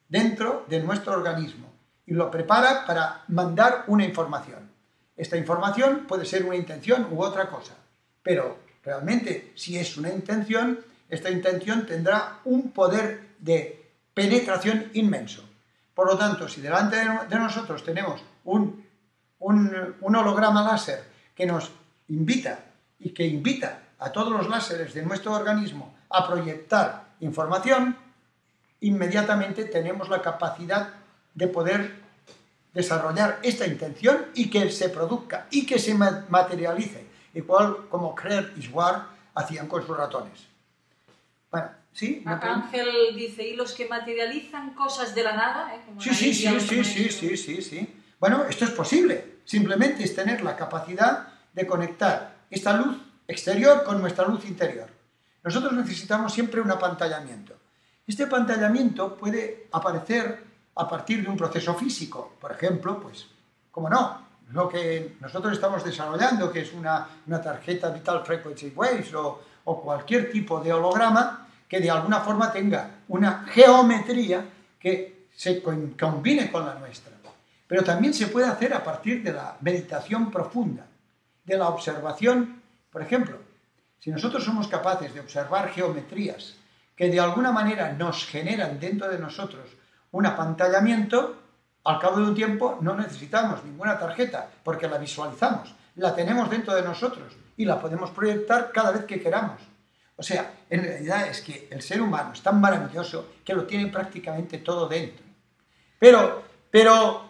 dentro de nuestro organismo y lo prepara para mandar una información. Esta información puede ser una intención u otra cosa, pero realmente si es una intención, esta intención tendrá un poder de penetración inmenso. Por lo tanto, si delante de nosotros tenemos un holograma láser que nos invita y que invita a todos los láseres de nuestro organismo a proyectar información, inmediatamente tenemos la capacidad de poder desarrollar esta intención y que se produzca y que se materialice, igual como Krell y Schwartz hacían con sus ratones. Bueno, ¿sí? Ángel dice, ¿y los que materializan cosas de la nada? Como Sí. Bueno, esto es posible. Simplemente es tener la capacidad de conectar esta luz exterior con nuestra luz interior. Nosotros necesitamos siempre un apantallamiento. Este apantallamiento puede aparecer a partir de un proceso físico. Por ejemplo, pues, ¿cómo no? Lo que nosotros estamos desarrollando, que es una tarjeta Vital Frequency Waves o cualquier tipo de holograma que de alguna forma tenga una geometría que se combine con la nuestra. Pero también se puede hacer a partir de la meditación profunda, de la observación. Por ejemplo, si nosotros somos capaces de observar geometrías que de alguna manera nos generan dentro de nosotros un apantallamiento, al cabo de un tiempo no necesitamos ninguna tarjeta porque la visualizamos, la tenemos dentro de nosotros y la podemos proyectar cada vez que queramos. O sea, en realidad es que el ser humano es tan maravilloso que lo tiene prácticamente todo dentro. Pero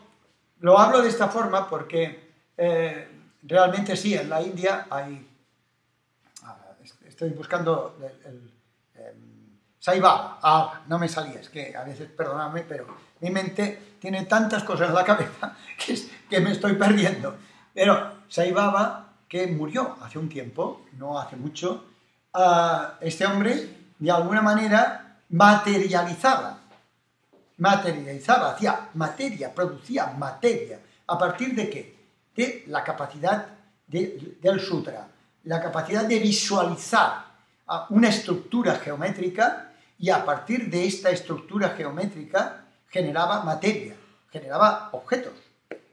lo hablo de esta forma porque realmente sí, en la India hay... Estoy buscando Saibaba, ahora, no me salía, es que a veces, perdonadme, pero mi mente tiene tantas cosas en la cabeza que me estoy perdiendo. Pero Saibaba, que murió hace un tiempo, no hace mucho, este hombre, de alguna manera, materializaba, hacía materia, producía materia. ¿A partir de qué? De la capacidad del sutra, la capacidad de visualizar una estructura geométrica, y a partir de esta estructura geométrica generaba materia, generaba objetos.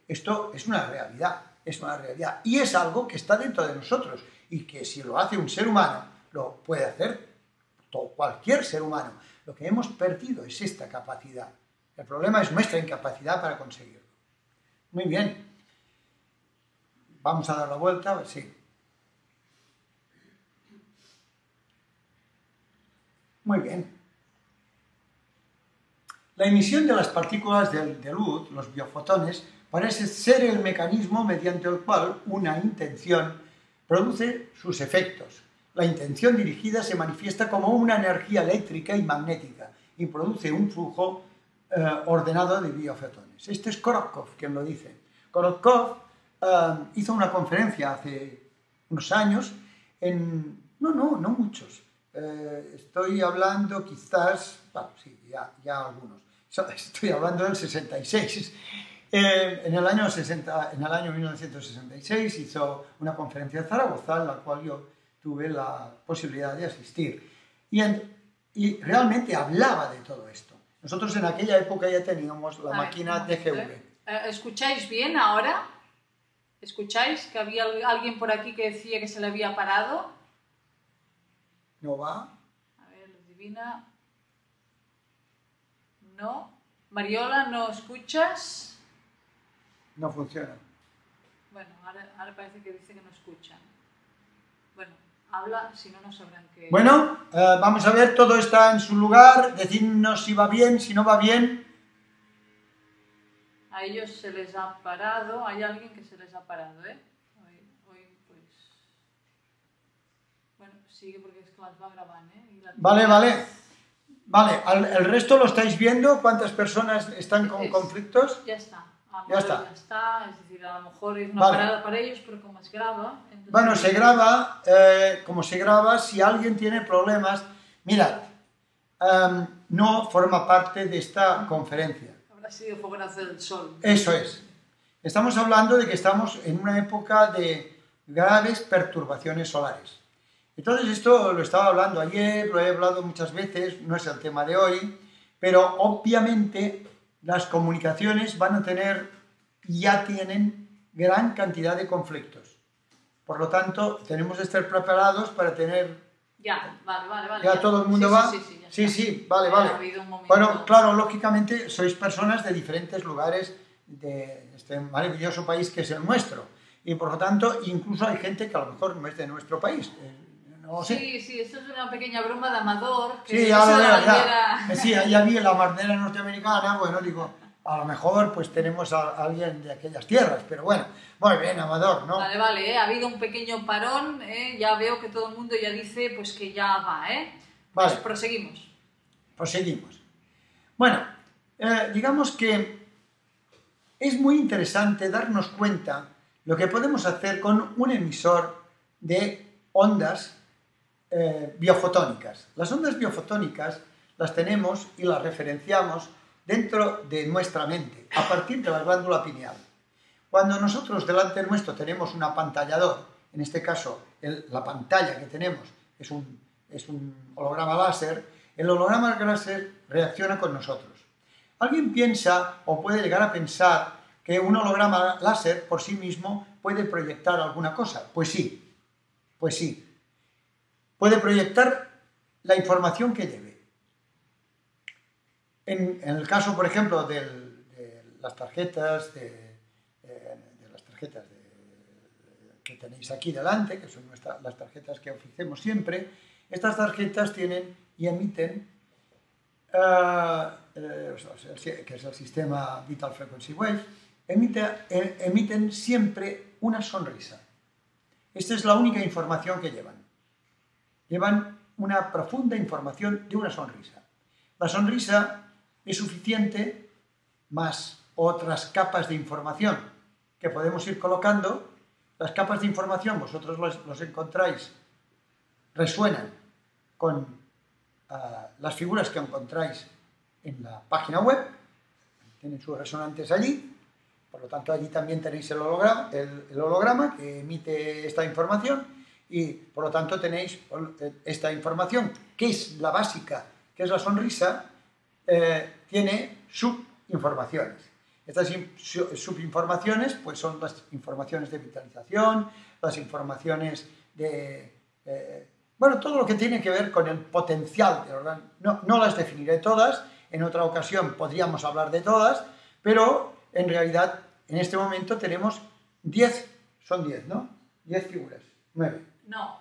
Esto es una realidad, y es algo que está dentro de nosotros, y que si lo hace un ser humano, lo puede hacer cualquier ser humano. Lo que hemos perdido es esta capacidad. El problema es nuestra incapacidad para conseguirlo. Muy bien. Vamos a dar la vuelta, sí. Muy bien. La emisión de las partículas de luz, los biofotones, parece ser el mecanismo mediante el cual una intención produce sus efectos. La intención dirigida se manifiesta como una energía eléctrica y magnética y produce un flujo ordenado de biofotones. Este es Korotkov quien lo dice. Korotkov hizo una conferencia hace unos años no muchos. Estoy hablando quizás, bueno, sí, ya algunos. Estoy hablando del 66. En el año 1966 hizo una conferencia en Zaragoza, en la cual yo tuve la posibilidad de asistir. Y realmente hablaba de todo esto. Nosotros en aquella época ya teníamos la máquina TGV. ¿Escucháis bien ahora? ¿Escucháis que había alguien por aquí que decía que se le había parado? ¿No va? A ver, Divina. No. Mariola, ¿no escuchas? No funciona. Bueno, ahora parece que dice que no escuchan. Bueno, habla, si no, no sabrán qué... Bueno, vamos a ver, todo está en su lugar. Decidnos si va bien, si no va bien. A ellos se les ha parado, hay alguien que se les ha parado, ¿eh? Hoy pues... Bueno, sigue porque es que las va grabando, ¿eh? Vale. ¿El resto lo estáis viendo? ¿Cuántas personas están con conflictos? Ya está. Ya está. Es decir, a lo mejor es una parada para ellos, pero como se graba... Entonces... Bueno, se graba, como se graba, si alguien tiene problemas, mirad, no forma parte de esta conferencia. Habrá sido fogonazo del sol. Eso es. Estamos hablando de que estamos en una época de graves perturbaciones solares. Entonces esto lo estaba hablando ayer, lo he hablado muchas veces, no es el tema de hoy, pero obviamente las comunicaciones van a tener, ya tienen gran cantidad de conflictos. Por lo tanto, tenemos que estar preparados para tener... Vale. ¿Ya todo el mundo va? Sí, vale. Bueno, claro, lógicamente sois personas de diferentes lugares de este maravilloso país que es el nuestro. Y por lo tanto, incluso hay gente que a lo mejor no es de nuestro país. No sé. Sí, esto es una pequeña broma de Amador. Sí, ya vi la bandera norteamericana, bueno, digo, a lo mejor pues tenemos a alguien de aquellas tierras, pero bueno, muy bien, Amador, ¿no? Vale, ha habido un pequeño parón, ya veo que todo el mundo ya dice pues que ya va, Pues vale. Proseguimos. Bueno, digamos que es muy interesante darnos cuenta lo que podemos hacer con un emisor de ondas biofotónicas. Las ondas biofotónicas las tenemos y las referenciamos dentro de nuestra mente, a partir de la glándula pineal. Cuando nosotros delante nuestro tenemos un apantallador, en este caso la pantalla que tenemos es un holograma láser, el holograma láser reacciona con nosotros. ¿Alguien piensa o puede llegar a pensar que un holograma láser por sí mismo puede proyectar alguna cosa? Pues sí. Puede proyectar la información que lleve. En el caso, por ejemplo, de las tarjetas, que tenéis aquí delante, que son las tarjetas que ofrecemos siempre, estas tarjetas tienen y emiten, que es el sistema Vital Frequency Waves, emiten siempre una sonrisa. Esta es la única información que llevan. Llevan una profunda información de una sonrisa. La sonrisa es suficiente, más otras capas de información que podemos ir colocando. Las capas de información, vosotros los encontráis, resuenan con las figuras que encontráis en la página web, tienen sus resonantes allí, por lo tanto allí también tenéis el holograma que emite esta información y por lo tanto tenéis esta información, que es la básica, que es la sonrisa, tiene subinformaciones. Estas subinformaciones pues son las informaciones de vitalización, las informaciones de... bueno, todo lo que tiene que ver con el potencial del organismo. No las definiré todas, en otra ocasión podríamos hablar de todas, pero en realidad en este momento tenemos 10, son 10, ¿no? 10 figuras, 9. No,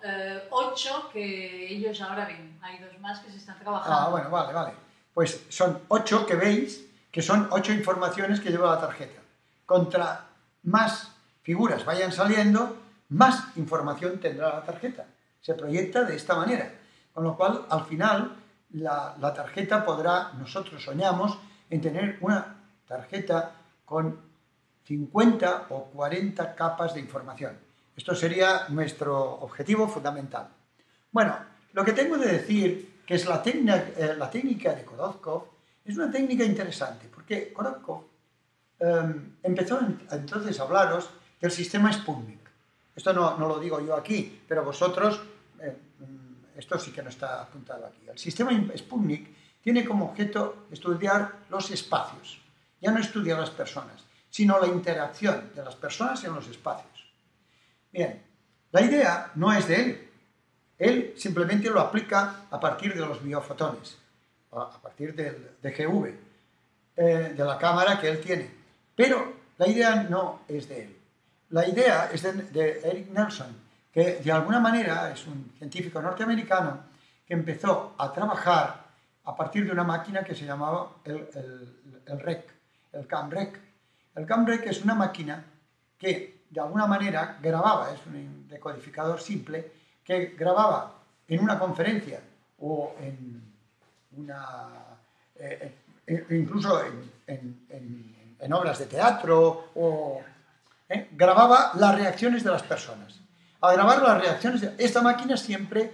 8 que ellos ahora ven, hay 2 más que se están trabajando. Bueno, vale. Pues son 8 que veis, que son 8 informaciones que lleva la tarjeta. Contra más figuras vayan saliendo, más información tendrá la tarjeta. Se proyecta de esta manera. Con lo cual, al final, la tarjeta podrá, nosotros soñamos en tener una tarjeta con 50 o 40 capas de información. Esto sería nuestro objetivo fundamental. Bueno, lo que tengo de decir, que es la técnica de Korotkov, es una técnica interesante, porque Korotkov empezó entonces a hablaros del sistema Sputnik. Esto no lo digo yo aquí, pero vosotros, esto sí que no está apuntado aquí. El sistema Sputnik tiene como objeto estudiar los espacios. Ya no estudia las personas, sino la interacción de las personas en los espacios. Bien, la idea no es de él. Él simplemente lo aplica a partir de los biofotones, a partir del DGV, de la cámara que él tiene. Pero la idea no es de él. La idea es de Eric Nelson, que de alguna manera es un científico norteamericano que empezó a trabajar a partir de una máquina que se llamaba el REC, el CAMREC. El CAMREC es una máquina que de alguna manera grababa, es un decodificador simple, que grababa en una conferencia o en incluso en obras de teatro, grababa las reacciones de las personas. Al grabar las reacciones, esta máquina siempre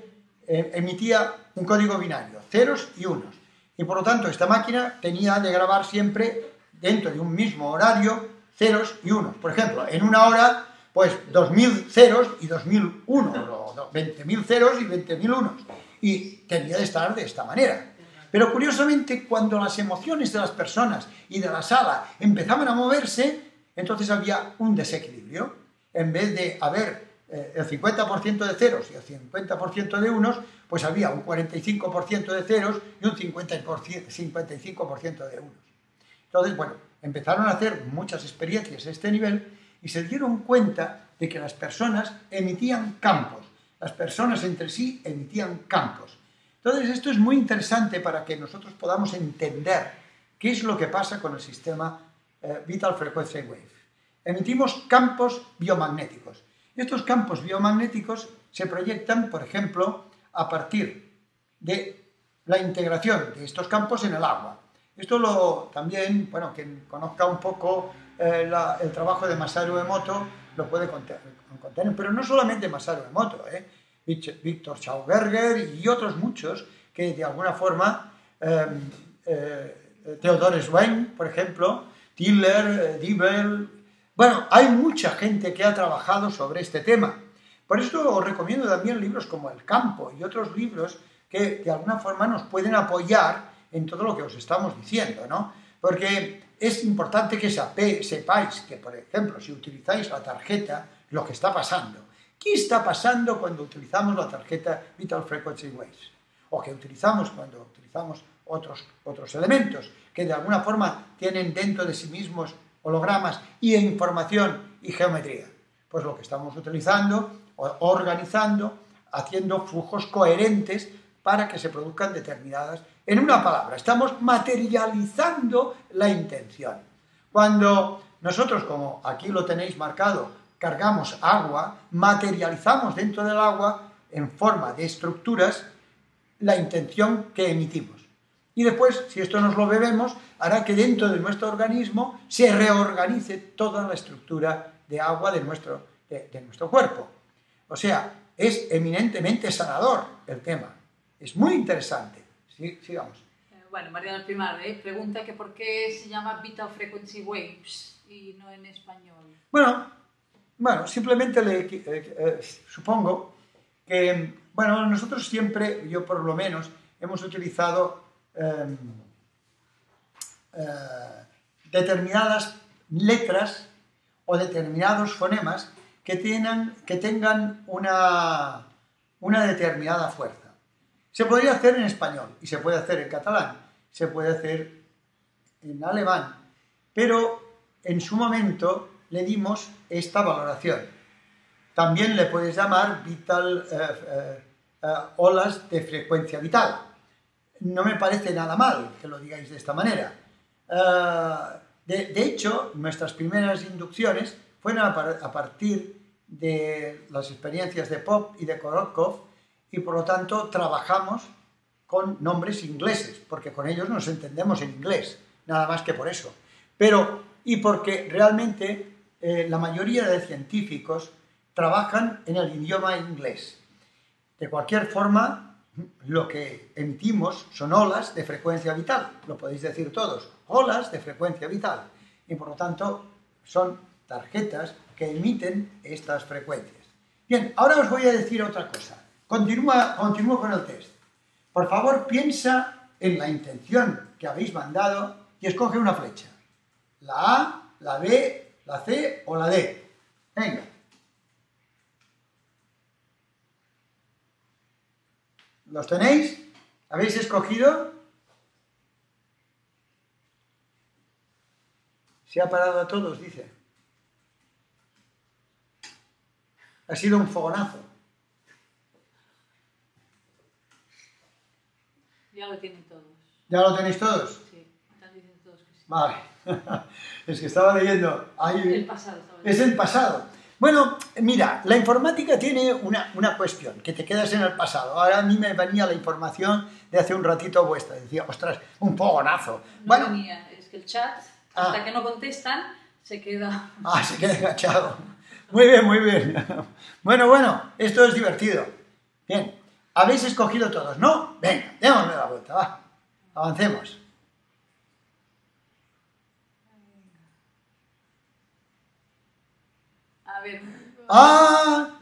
emitía un código binario, ceros y unos. Y por lo tanto, esta máquina tenía de grabar siempre, dentro de un mismo horario, ceros y unos. Por ejemplo, en una hora, pues 2.000 ceros y 2.000 unos, o 20.000 ceros y 20.000 unos. Y tenía de estar de esta manera. Pero curiosamente, cuando las emociones de las personas y de la sala empezaban a moverse, entonces había un desequilibrio. En vez de haber el 50% de ceros y el 50% de unos, pues había un 45% de ceros y un 55% de unos. Entonces, bueno, empezaron a hacer muchas experiencias a este nivel y se dieron cuenta de que las personas emitían campos. Las personas entre sí emitían campos. Entonces, esto es muy interesante para que nosotros podamos entender qué es lo que pasa con el sistema Vital Frequency Wave. Emitimos campos biomagnéticos. Estos campos biomagnéticos se proyectan, por ejemplo, a partir de la integración de estos campos en el agua. Esto también, bueno, quien conozca un poco el trabajo de Masaru Emoto lo puede contener, pero no solamente Masaru Emoto, Victor Schauberger y otros muchos que de alguna forma, Theodore Zweig, por ejemplo, Tiller, Dibel, bueno, hay mucha gente que ha trabajado sobre este tema. Por eso os recomiendo también libros como El Campo y otros libros que de alguna forma nos pueden apoyar en todo lo que os estamos diciendo, ¿no? Porque es importante que sepáis que, por ejemplo, si utilizáis la tarjeta, lo que está pasando. ¿Qué está pasando cuando utilizamos la tarjeta Vital Frequency Waves? O que utilizamos cuando utilizamos otros elementos que de alguna forma tienen dentro de sí mismos hologramas y información y geometría. Pues lo que estamos utilizando, organizando, haciendo flujos coherentes para que se produzcan determinadas. En una palabra, estamos materializando la intención. Cuando nosotros, como aquí lo tenéis marcado, cargamos agua, materializamos dentro del agua en forma de estructuras la intención que emitimos. Y después, si esto nos lo bebemos, hará que dentro de nuestro organismo se reorganice toda la estructura de agua de nuestro cuerpo. O sea, es eminentemente sanador el tema. Es muy interesante. Sí, sigamos. Bueno, María del Pilar pregunta que por qué se llama Vital Frequency Waves y no en español. Bueno, simplemente supongo que, bueno, nosotros siempre, yo por lo menos, hemos utilizado determinadas letras o determinados fonemas que tengan una determinada fuerza. Se podría hacer en español y se puede hacer en catalán, se puede hacer en alemán, pero en su momento le dimos esta valoración. También le puedes llamar olas de frecuencia vital. No me parece nada mal que lo digáis de esta manera. De hecho, nuestras primeras inducciones fueron a partir de las experiencias de Pop y de Korotkov, y por lo tanto trabajamos con nombres ingleses, porque con ellos nos entendemos en inglés, nada más que por eso. Y porque realmente la mayoría de científicos trabajan en el idioma inglés. De cualquier forma, lo que emitimos son olas de frecuencia vital, lo podéis decir todos, olas de frecuencia vital, y por lo tanto son tarjetas que emiten estas frecuencias. Bien, ahora os voy a decir otra cosa. Continúo con el test. Por favor, piensa en la intención que habéis mandado y escoge una flecha. La A, la B, la C o la D. Venga. ¿Los tenéis? ¿Habéis escogido? Se ha parado a todos, dice. Ha sido un fogonazo. Ya lo tienen todos. ¿Ya lo tenéis todos? Sí, están diciendo todos que sí. Vale. Es que estaba leyendo. El pasado. Es el pasado. Bueno, mira, la informática tiene una cuestión, que te quedas en el pasado. Ahora a mí me venía la información de hace un ratito vuestra. Decía, ostras, un fogonazo. No venía, es que el chat, hasta que no contestan, se queda... Se queda enganchado. Muy bien, muy bien. Bueno, esto es divertido. Bien. ¿Habéis escogido todos? ¿No? Venga, démosle la vuelta, va. Avancemos. A ver...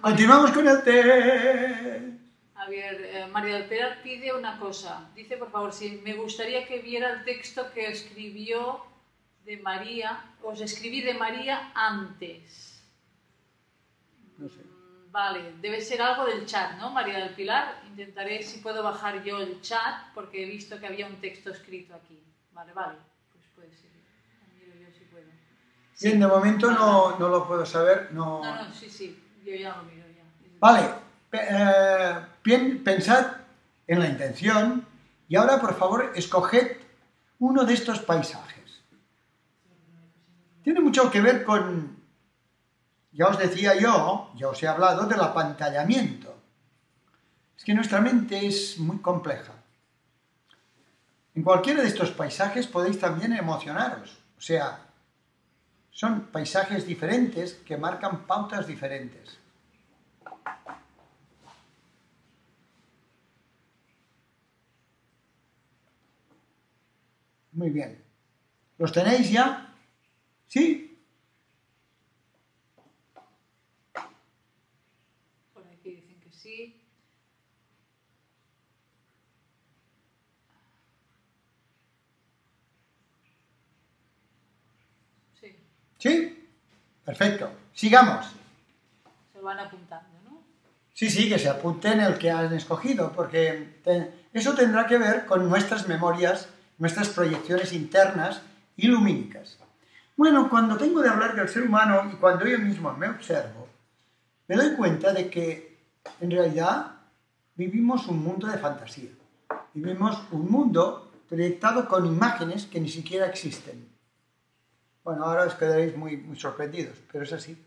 Continuamos con el test. A ver, María del Pilar pide una cosa. Dice, por favor, si me gustaría que viera el texto que escribió de María, os escribí de María antes. No sé. Vale, debe ser algo del chat, ¿no, María del Pilar? Intentaré si puedo bajar yo el chat, porque he visto que había un texto escrito aquí. Vale, pues puede ser. Miro yo si puedo. Sí. Bien, de momento no lo puedo saber. No, sí, yo ya lo miro ya. Vale, pensad en la intención y ahora, por favor, escoged uno de estos paisajes. Tiene mucho que ver con... Ya os decía ya os he hablado del apantallamiento. Es que nuestra mente es muy compleja. En cualquiera de estos paisajes podéis también emocionaros. O sea, son paisajes diferentes que marcan pautas diferentes. Muy bien. ¿Los tenéis ya? ¿Sí? Sí. ¿Sí? Perfecto. Sigamos. Se van apuntando, ¿no? Sí, que se apunten el que han escogido, porque eso tendrá que ver con nuestras memorias, nuestras proyecciones internas y lumínicas. Bueno, cuando tengo de hablar del ser humano y cuando yo mismo me observo, me doy cuenta de que en realidad vivimos un mundo de fantasía. Vivimos un mundo proyectado con imágenes que ni siquiera existen. Bueno, ahora os quedaréis muy sorprendidos, pero es así.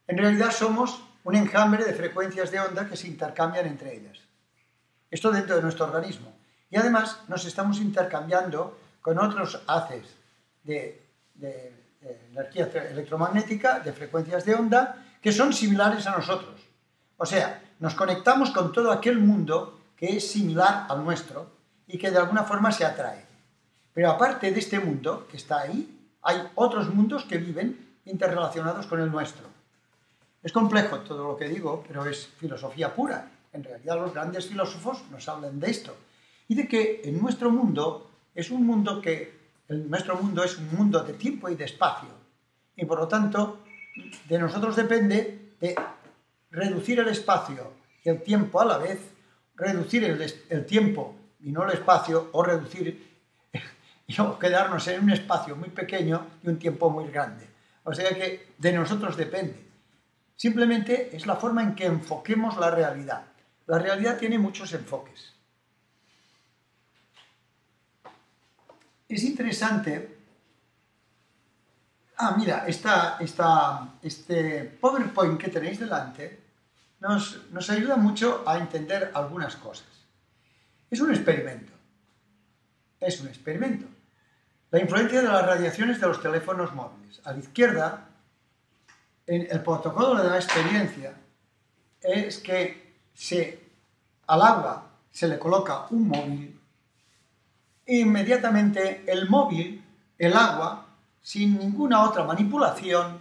En realidad somos un enjambre de frecuencias de onda que se intercambian entre ellas. Esto dentro de nuestro organismo. Y además nos estamos intercambiando con otros haces de energía electromagnética, de frecuencias de onda, que son similares a nosotros. O sea, nos conectamos con todo aquel mundo que es similar al nuestro y que de alguna forma se atrae. Pero aparte de este mundo que está ahí, hay otros mundos que viven interrelacionados con el nuestro. Es complejo todo lo que digo, pero es filosofía pura. En realidad los grandes filósofos nos hablan de esto. Y de que en nuestro mundo es un mundo es un mundo de tiempo y de espacio. Y por lo tanto, de nosotros depende de reducir el espacio y el tiempo a la vez, reducir el tiempo y no el espacio, o reducir y quedarnos en un espacio muy pequeño y un tiempo muy grande. O sea que de nosotros depende. Simplemente es la forma en que enfoquemos la realidad. La realidad tiene muchos enfoques. Es interesante. Mira, este PowerPoint que tenéis delante nos ayuda mucho a entender algunas cosas. Es un experimento. Es un experimento. La influencia de las radiaciones de los teléfonos móviles. A la izquierda, en el protocolo de la experiencia, es que al agua se le coloca un móvil e inmediatamente el móvil, el agua, sin ninguna otra manipulación,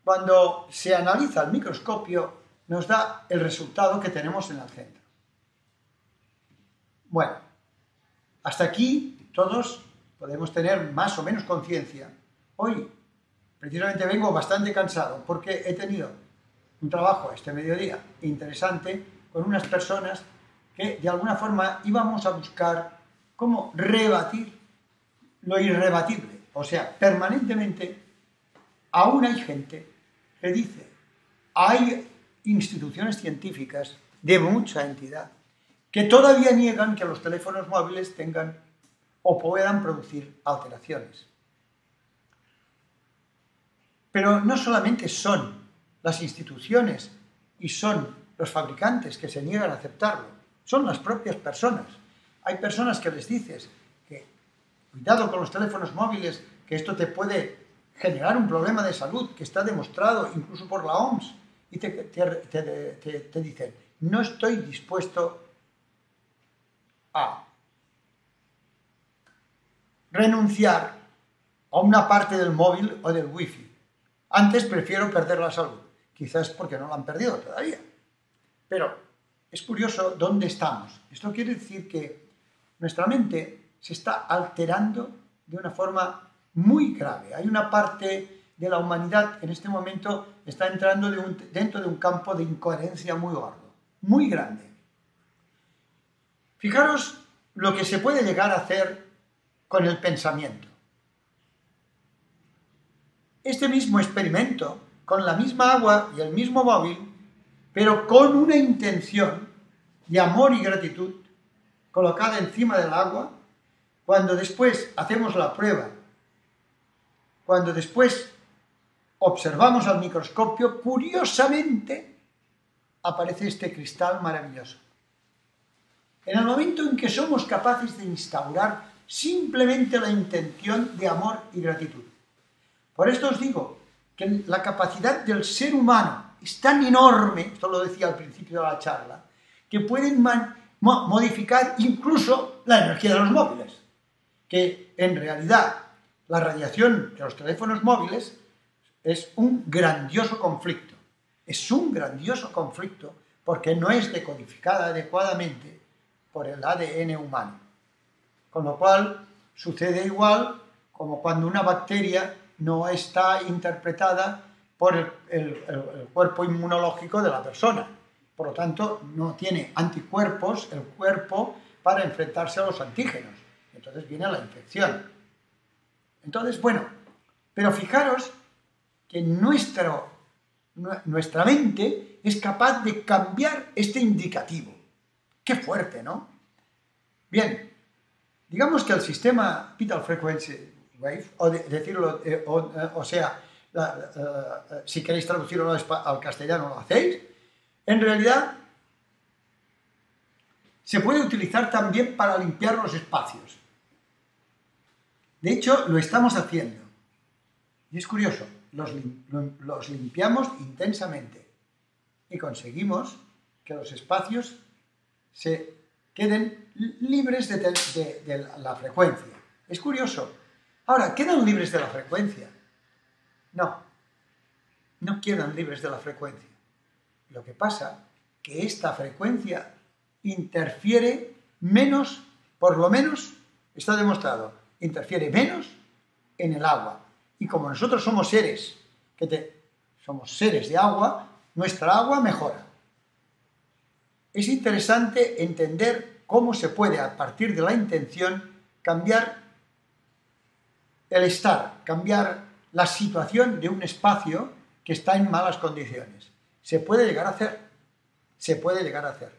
cuando se analiza al microscopio, nos da el resultado que tenemos en el centro. Bueno, hasta aquí todos podemos tener más o menos conciencia. Hoy, precisamente, vengo bastante cansado porque he tenido un trabajo este mediodía interesante con unas personas que de alguna forma íbamos a buscar cómo rebatir lo irrebatible. O sea, permanentemente aún hay gente que dice, hay instituciones científicas de mucha entidad que todavía niegan que los teléfonos móviles tengan o puedan producir alteraciones. Pero no solamente son las instituciones y son los fabricantes que se niegan a aceptarlo, son las propias personas. Hay personas que les dices que cuidado con los teléfonos móviles, que esto te puede generar un problema de salud, que está demostrado incluso por la OMS, y te dicen, no estoy dispuesto a renunciar a una parte del móvil o del wifi. Antes prefiero perder la salud. Quizás porque no la han perdido todavía. Pero es curioso dónde estamos. Esto quiere decir que nuestra mente se está alterando de una forma muy grave. Hay una parte de la humanidad que en este momento está entrando dentro de un campo de incoherencia muy gordo, muy grande. Fijaros lo que se puede llegar a hacer con el pensamiento. Este mismo experimento, con la misma agua y el mismo móvil, pero con una intención de amor y gratitud colocada encima del agua, cuando después hacemos la prueba, cuando después observamos al microscopio, curiosamente aparece este cristal maravilloso. En el momento en que somos capaces de instaurar simplemente la intención de amor y gratitud. Por esto os digo que la capacidad del ser humano es tan enorme, esto lo decía al principio de la charla, que pueden modificar incluso la energía de los móviles. Que en realidad la radiación de los teléfonos móviles es un grandioso conflicto. Es un grandioso conflicto porque no es decodificada adecuadamente por el ADN humano. Con lo cual sucede igual como cuando una bacteria no está interpretada por el cuerpo inmunológico de la persona. Por lo tanto, no tiene anticuerpos el cuerpo para enfrentarse a los antígenos. Entonces viene la infección. Entonces, bueno, pero fijaros que nuestra mente es capaz de cambiar este indicativo. Qué fuerte, ¿no? Bien, digamos que el sistema Vital Frequency Wave, si queréis traducirlo al castellano lo hacéis, en realidad se puede utilizar también para limpiar los espacios. De hecho, lo estamos haciendo. Y es curioso, los limpiamos intensamente y conseguimos que los espacios se queden libres de la frecuencia. Es curioso. Ahora, ¿quedan libres de la frecuencia? No, no quedan libres de la frecuencia. Lo que pasa es que esta frecuencia interfiere menos, por lo menos, está demostrado, interfiere menos en el agua. Y como nosotros somos seres, somos seres de agua, nuestra agua mejora. Es interesante entender cómo se puede, a partir de la intención, cambiar el estar, cambiar la situación de un espacio que está en malas condiciones. Se puede llegar a hacer. Se puede llegar a hacer.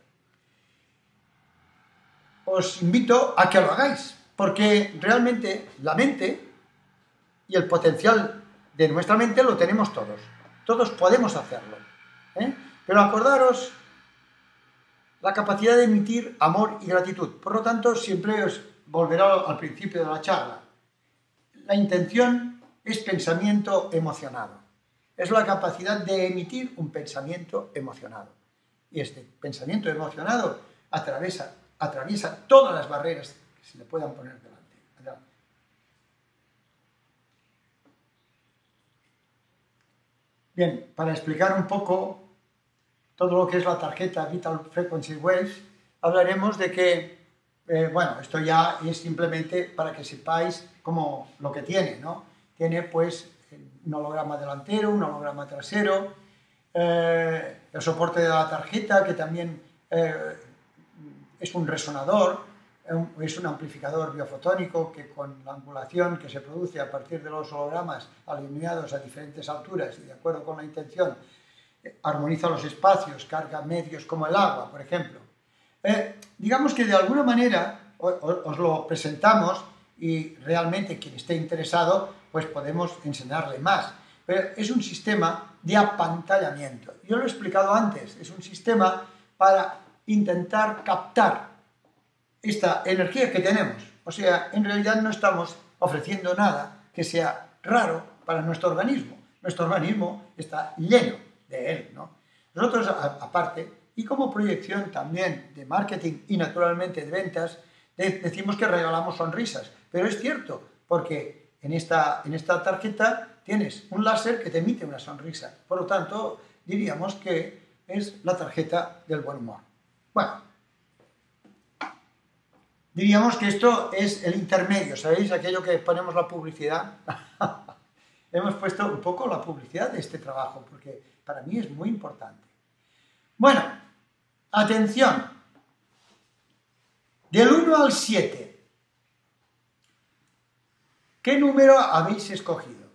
Os invito a que lo hagáis, porque realmente la mente y el potencial de nuestra mente lo tenemos todos. Todos podemos hacerlo. Pero acordaros la capacidad de emitir amor y gratitud. Por lo tanto, siempre os volverá al principio de la charla. La intención es pensamiento emocionado. Es la capacidad de emitir un pensamiento emocionado. Y este pensamiento emocionado atraviesa todas las barreras que se le puedan poner delante. Bien, para explicar un poco todo lo que es la tarjeta Vital Frequency Waves, hablaremos de que, esto ya es simplemente para que sepáis cómo lo que tiene, ¿no? Tiene pues un holograma delantero, un holograma trasero, el soporte de la tarjeta, que también es un resonador, es un amplificador biofotónico que con la angulación que se produce a partir de los hologramas alineados a diferentes alturas y de acuerdo con la intención, armoniza los espacios, carga medios como el agua, por ejemplo. Digamos que de alguna manera os lo presentamos y realmente quien esté interesado pues podemos enseñarle más. Pero es un sistema de apantallamiento. Yo lo he explicado antes, es un sistema para intentar captar esta energía que tenemos. O sea, en realidad no estamos ofreciendo nada que sea raro para nuestro organismo. Nuestro organismo está lleno de él, ¿no? Nosotros, aparte, y como proyección también de marketing y naturalmente de ventas, decimos que regalamos sonrisas. Pero es cierto, porque en esta tarjeta tienes un láser que te emite una sonrisa. Por lo tanto, diríamos que es la tarjeta del buen humor. Bueno, diríamos que esto es el intermedio, ¿sabéis? Aquello que ponemos la publicidad. Hemos puesto un poco la publicidad de este trabajo, porque para mí es muy importante. Bueno, atención. Del 1 al 7, ¿qué número habéis escogido?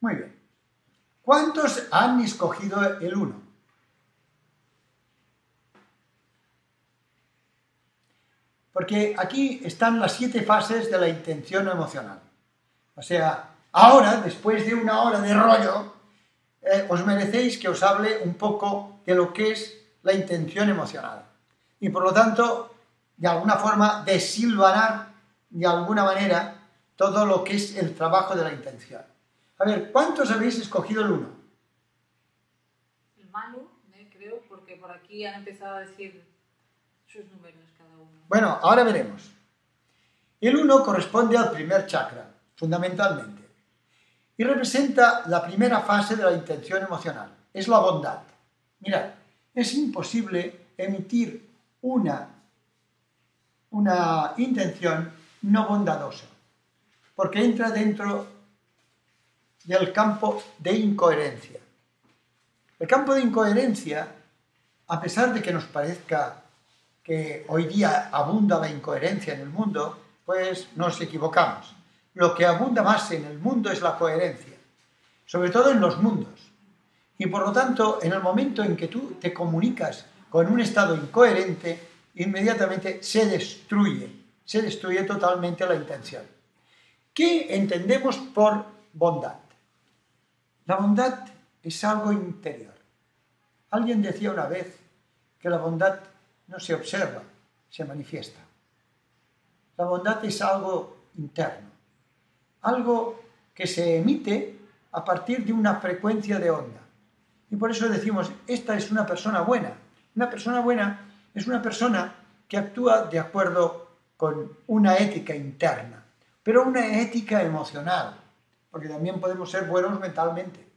Muy bien. ¿Cuántos han escogido el 1? Porque aquí están las 7 fases de la intención emocional. O sea, ahora, después de una hora de rollo, os merecéis que os hable un poco de lo que es la intención emocional. Y por lo tanto, de alguna forma, desilvanar de alguna manera todo lo que es el trabajo de la intención. A ver, ¿cuántos habéis escogido el 1? El Manu, creo, porque por aquí han empezado a decir sus números cada uno. Bueno, ahora veremos. El 1 corresponde al primer chakra, fundamentalmente, y representa la primera fase de la intención emocional. Es la bondad. Mirad, es imposible emitir una intención no bondadosa, porque entra dentro del campo de incoherencia. El campo de incoherencia, a pesar de que nos parezca que hoy día abunda la incoherencia en el mundo, pues nos equivocamos. Lo que abunda más en el mundo es la coherencia, sobre todo en los mundos. Y por lo tanto, en el momento en que tú te comunicas con un estado incoherente, inmediatamente se destruye totalmente la intención. ¿Qué entendemos por bondad? La bondad es algo interior. Alguien decía una vez que la bondad no se observa, se manifiesta. La bondad es algo interno, algo que se emite a partir de una frecuencia de onda. Y por eso decimos, esta es una persona buena. Una persona buena es una persona que actúa de acuerdo con una ética interna, pero una ética emocional, porque también podemos ser buenos mentalmente.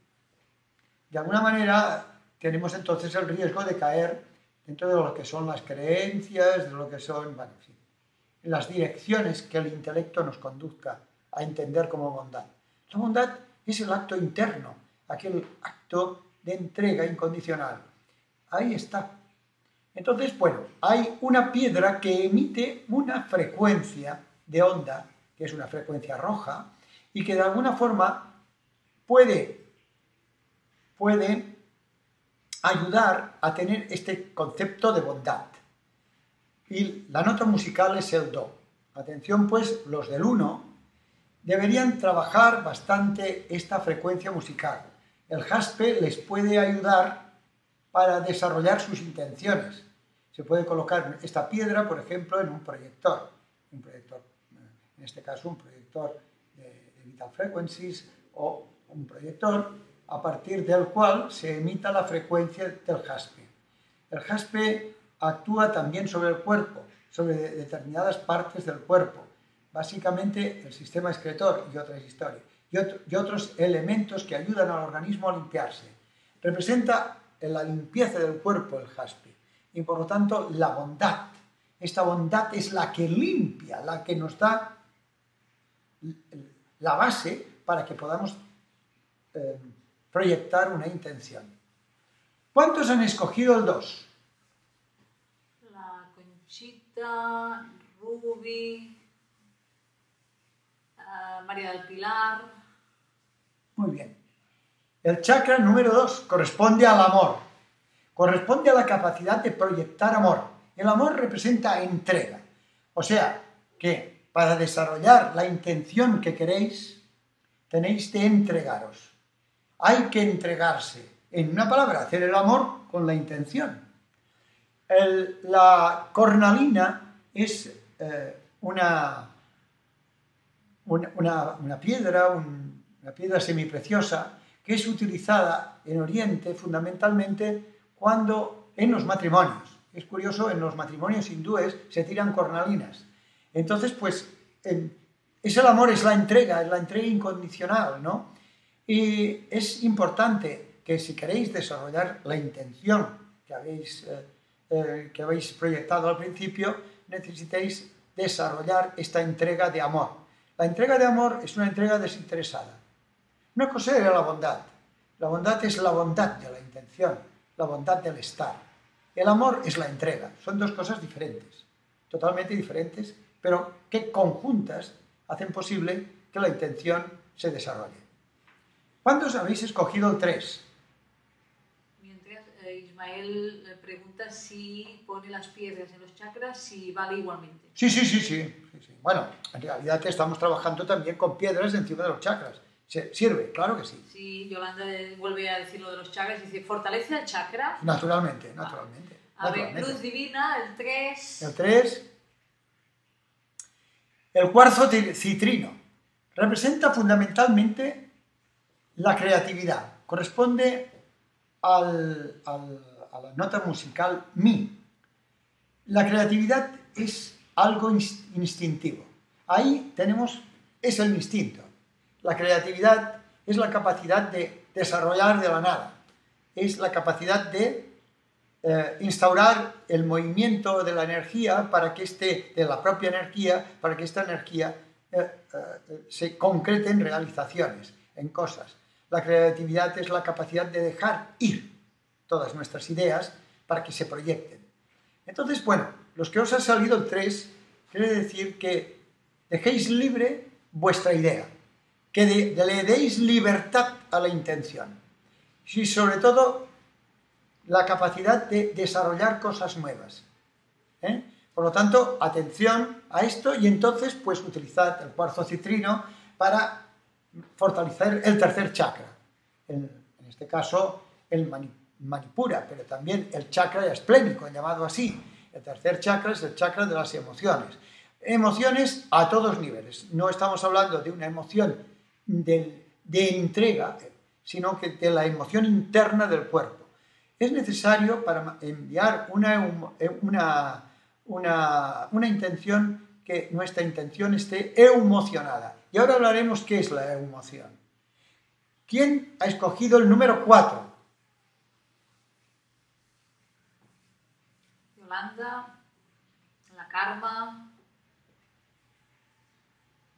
De alguna manera tenemos entonces el riesgo de caer dentro de lo que son las creencias, de lo que son, bueno, en fin, las direcciones que el intelecto nos conduzca a entender como bondad. La bondad es el acto interno, aquel acto de entrega incondicional. Ahí está. Entonces, bueno, hay una piedra que emite una frecuencia de onda, que es una frecuencia roja, y que de alguna forma puede ayudar a tener este concepto de bondad. Y la nota musical es el do. Atención, pues, los del 1 deberían trabajar bastante esta frecuencia musical. El jaspe les puede ayudar para desarrollar sus intenciones. Se puede colocar esta piedra, por ejemplo, en un proyector, en este caso un proyector de Vital Frequencies o un proyector a partir del cual se emita la frecuencia del jaspe. El jaspe actúa también sobre el cuerpo, sobre determinadas partes del cuerpo, básicamente el sistema excretor y otras historias, y otros elementos que ayudan al organismo a limpiarse. Representa la limpieza del cuerpo el jaspe y por lo tanto la bondad. Esta bondad es la que limpia, la que nos da la base para que podamos proyectar una intención. ¿Cuántos han escogido el 2? La Conchita, Ruby, María del Pilar. Muy bien. El chakra número 2 corresponde al amor. Corresponde a la capacidad de proyectar amor. El amor representa entrega. O sea, que para desarrollar la intención que queréis, tenéis de entregaros. Hay que entregarse. En una palabra, hacer el amor con la intención. La cornalina es una piedra semipreciosa que es utilizada en Oriente fundamentalmente en los matrimonios. Es curioso, en los matrimonios hindúes se tiran cornalinas. Entonces, pues, es el amor, es la entrega incondicional, ¿no? Y es importante que si queréis desarrollar la intención que habéis proyectado al principio, necesitéis desarrollar esta entrega de amor. La entrega de amor es una entrega desinteresada. Una cosa era la bondad. La bondad es la bondad de la intención, la bondad del estar. El amor es la entrega. Son dos cosas diferentes, totalmente diferentes, pero que conjuntas hacen posible que la intención se desarrolle. ¿Cuántos habéis escogido el 3? Mientras Ismael pregunta si pone las piedras en los chakras, si vale igualmente. Sí. Bueno, en realidad estamos trabajando también con piedras encima de los chakras. ¿Sirve? Claro que sí. Sí, Yolanda vuelve a decir lo de los chakras, dice, ¿fortalece el chakra? Naturalmente. A ver, luz divina, el 3. El 3. El cuarzo citrino representa fundamentalmente la creatividad. Corresponde a la nota musical Mi. La creatividad es algo instintivo. Ahí es el instinto. La creatividad es la capacidad de desarrollar de la nada. Es la capacidad de instaurar el movimiento de la energía de la propia energía, para que esta energía se concrete en realizaciones, en cosas. La creatividad es la capacidad de dejar ir todas nuestras ideas para que se proyecten. Entonces, bueno, los que os ha salido el 3, quiere decir que dejéis libre vuestra idea, que le deis libertad a la intención y sobre todo la capacidad de desarrollar cosas nuevas. Por lo tanto, atención a esto y entonces pues utilizad el cuarzo citrino para fortalecer el tercer chakra, en este caso el Manipura, pero también el chakra esplénico, llamado así. El tercer chakra es el chakra de las emociones. Emociones a todos niveles. No estamos hablando de una emoción de entrega, sino que de la emoción interna del cuerpo. Es necesario para enviar una intención que nuestra intención esté emocionada. Y ahora hablaremos qué es la emoción. ¿Quién ha escogido el número 4? Yolanda, la Karma,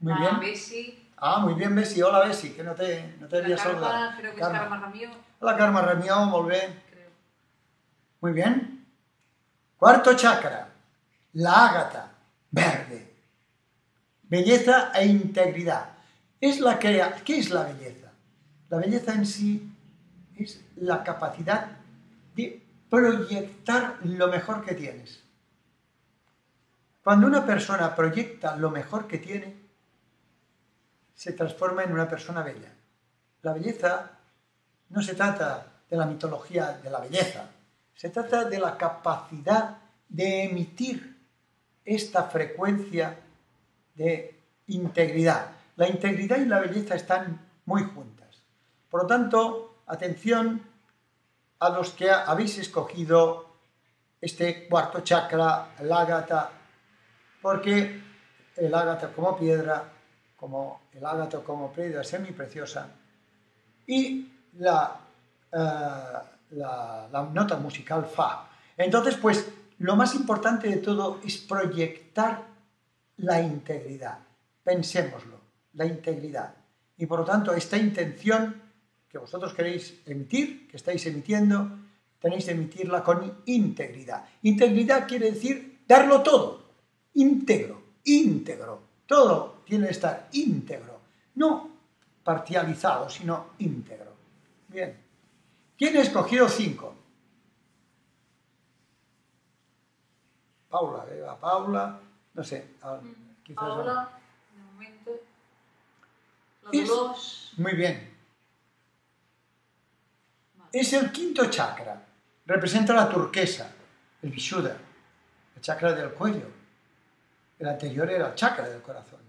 Muy la bien. Bessie. Ah, muy bien, Bessie. Hola, Bessie, que no te había saludado. La Karma, creo que Karma. és Karma Ramió. Hola, Karma Ramió, molt bé. Creo. Muy bien. Cuarto chakra, la ágata, verde. Belleza e integridad. ¿Qué es la belleza? La belleza en sí es la capacidad de proyectar lo mejor que tienes. Cuando una persona proyecta lo mejor que tiene, se transforma en una persona bella. La belleza no se trata de la mitología de la belleza, se trata de la capacidad de emitir esta frecuencia de integridad. La integridad y la belleza están muy juntas. Por lo tanto, atención a los que habéis escogido este cuarto chakra, el ágata, porque el ágata como piedra, como el ágata como piedra semipreciosa, y la nota musical fa. Entonces, pues, lo más importante de todo es proyectar la integridad. Pensémoslo, la integridad. Y por lo tanto, esta intención que vosotros queréis emitir, que estáis emitiendo, tenéis que emitirla con integridad. Integridad quiere decir darlo todo, íntegro, todo tiene que estar íntegro, no parcializado, sino íntegro. Bien. ¿Quién ha escogido 5? Paula, no sé, quizás... Paula, de momento. La Dolors. Muy bien. Es el quinto chakra. Representa la turquesa, el Vishuddha, el chakra del cuello. El anterior era el chakra del corazón.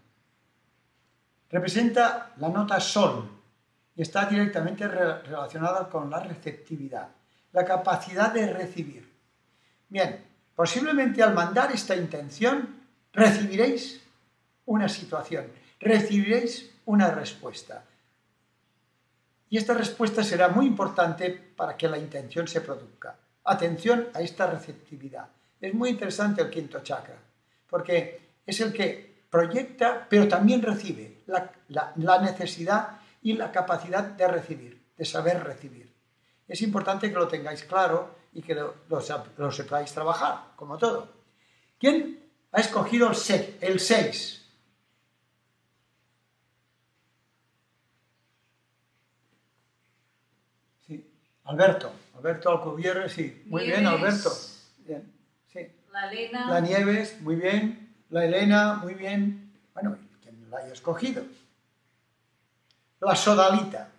Representa la nota sol y está directamente relacionada con la receptividad, la capacidad de recibir. Bien, posiblemente al mandar esta intención recibiréis una situación, recibiréis una respuesta. Y esta respuesta será muy importante para que la intención se produzca. Atención a esta receptividad. Es muy interesante el quinto chakra, porque es el que proyecta, pero también recibe la necesidad y la capacidad de recibir, de saber recibir. Es importante que lo tengáis claro y que lo sepáis trabajar, como todo. ¿Quién ha escogido el 6? Alberto Alcubierre, sí. Muy Nieves, bien, Alberto. Bien, sí. La Elena. La Nieves, muy bien. La Elena, muy bien. Bueno, quien la haya escogido. La sodalita.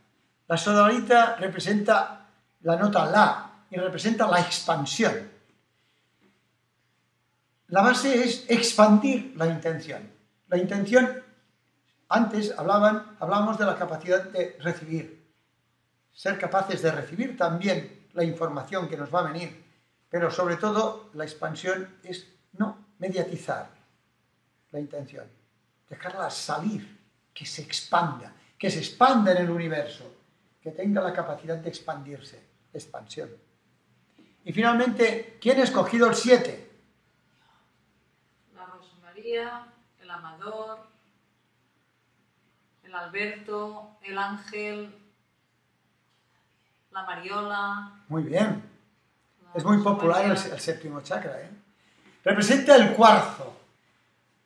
La sodalita representa la nota la y representa la expansión. La base es expandir la intención. La intención, antes hablábamos de la capacidad de recibir. Ser capaces de recibir también la información que nos va a venir, pero sobre todo la expansión es no mediatizar la intención, dejarla salir, que se expanda en el universo, que tenga la capacidad de expandirse, expansión. Y finalmente, ¿quién ha escogido el 7? La Rosa María, el Amador, el Alberto, el Ángel, la Mariola. Muy bien. Es muy popular el séptimo chakra, ¿eh? Representa el cuarzo.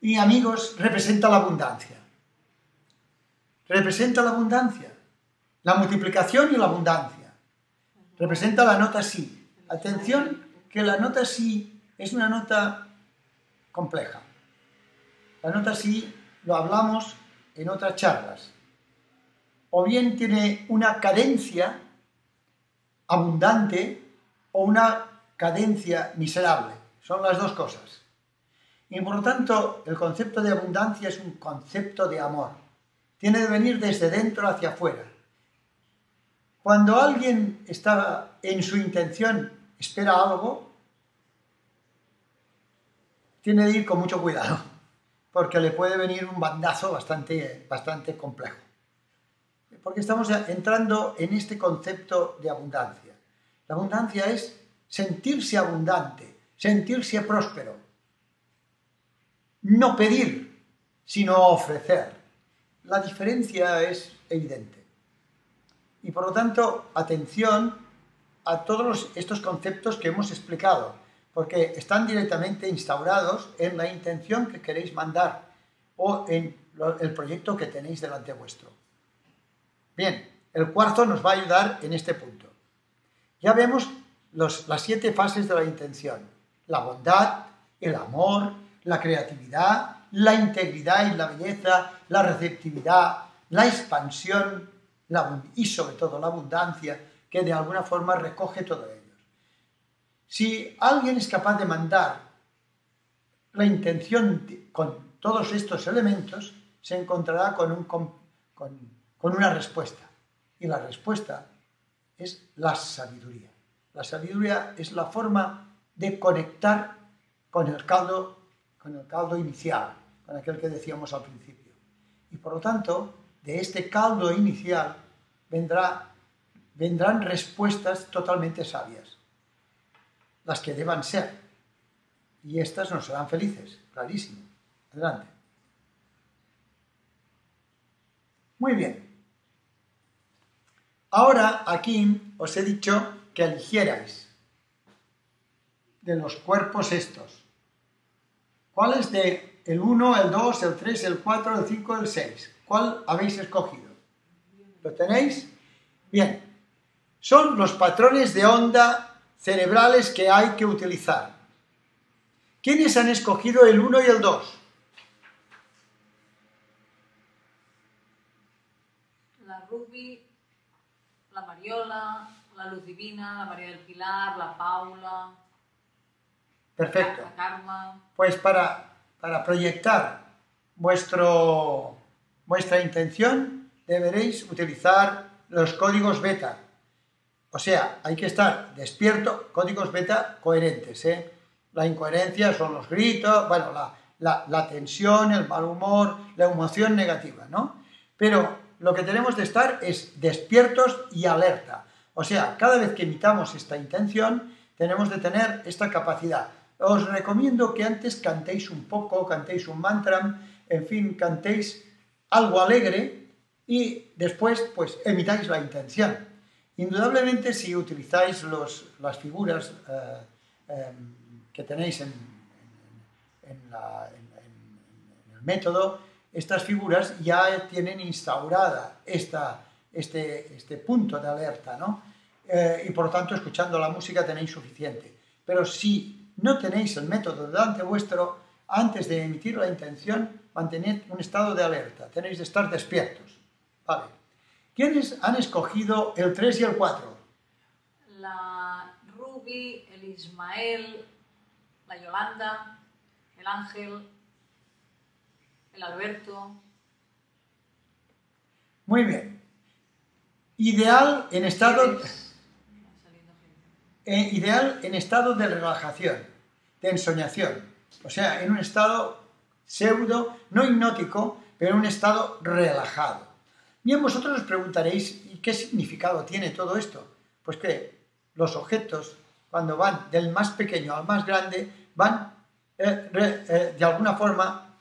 Y, amigos, representa la abundancia. Representa la abundancia. La multiplicación y la abundancia. Representa la nota si. Atención, que la nota si es una nota compleja. La nota si lo hablamos en otras charlas. O bien tiene una cadencia abundante o una cadencia miserable. Son las dos cosas. Y por lo tanto, el concepto de abundancia es un concepto de amor. Tiene de venir desde dentro hacia afuera. Cuando alguien está en su intención, espera algo, tiene de ir con mucho cuidado, porque le puede venir un bandazo bastante complejo. Porque estamos entrando en este concepto de abundancia. La abundancia es sentirse abundante, sentirse próspero. No pedir, sino ofrecer. La diferencia es evidente. Y por lo tanto, atención a todos estos conceptos que hemos explicado, porque están directamente instaurados en la intención que queréis mandar o en el proyecto que tenéis delante vuestro. Bien, el cuarzo nos va a ayudar en este punto. Ya vemos las 7 fases de la intención: la bondad, el amor, la creatividad, la integridad y la belleza, la receptividad, la expansión y sobre todo la abundancia, que de alguna forma recoge todo ello. Si alguien es capaz de mandar la intención con todos estos elementos, se encontrará con una respuesta. Y la respuesta es la sabiduría. La sabiduría es la forma de conectar con el caldo inicial, con aquel que decíamos al principio. Y por lo tanto, de este caldo inicial vendrán respuestas totalmente sabias, las que deban ser. Y estas nos serán felices, clarísimo. Adelante. Muy bien. Ahora aquí os he dicho que eligierais de los cuerpos estos. ¿Cuáles de el 1, el 2, el 3, el 4, el 5, el 6? ¿Cuál habéis escogido? ¿Lo tenéis? Bien. Son los patrones de onda cerebrales que hay que utilizar. ¿Quiénes han escogido el 1 y el 2? La Ruby, la Mariola, la Luz Divina, la María del Pilar, la Paula. Perfecto. La Karma. Pues para proyectar vuestra intención deberéis utilizar los códigos beta. O sea, hay que estar despierto, códigos beta coherentes, ¿eh? La incoherencia son los gritos, bueno, la tensión, el mal humor, la emoción negativa, ¿no? Pero lo que tenemos de estar es despiertos y alerta. O sea, cada vez que emitamos esta intención, tenemos de tener esta capacidad. Os recomiendo que antes cantéis un poco, cantéis un mantra, en fin, cantéis algo alegre y después, pues, emitáis la intención. Indudablemente, si utilizáis las figuras que tenéis en el método, estas figuras ya tienen instaurada este punto de alerta, ¿no? Y por lo tanto, escuchando la música tenéis suficiente. Pero si no tenéis el método delante vuestro, antes de emitir la intención, mantened un estado de alerta. Tenéis de estar despiertos. Vale. ¿Quiénes han escogido el 3 y el 4? La Ruby, el Ismael, la Yolanda, el Ángel, el Alberto. Muy bien. Ideal en estado de relajación, de ensoñación. O sea, en un estado pseudo, no hipnótico, pero en un estado relajado. Bien, vosotros os preguntaréis, ¿y qué significado tiene todo esto? Pues que los objetos, cuando van del más pequeño al más grande, van de alguna forma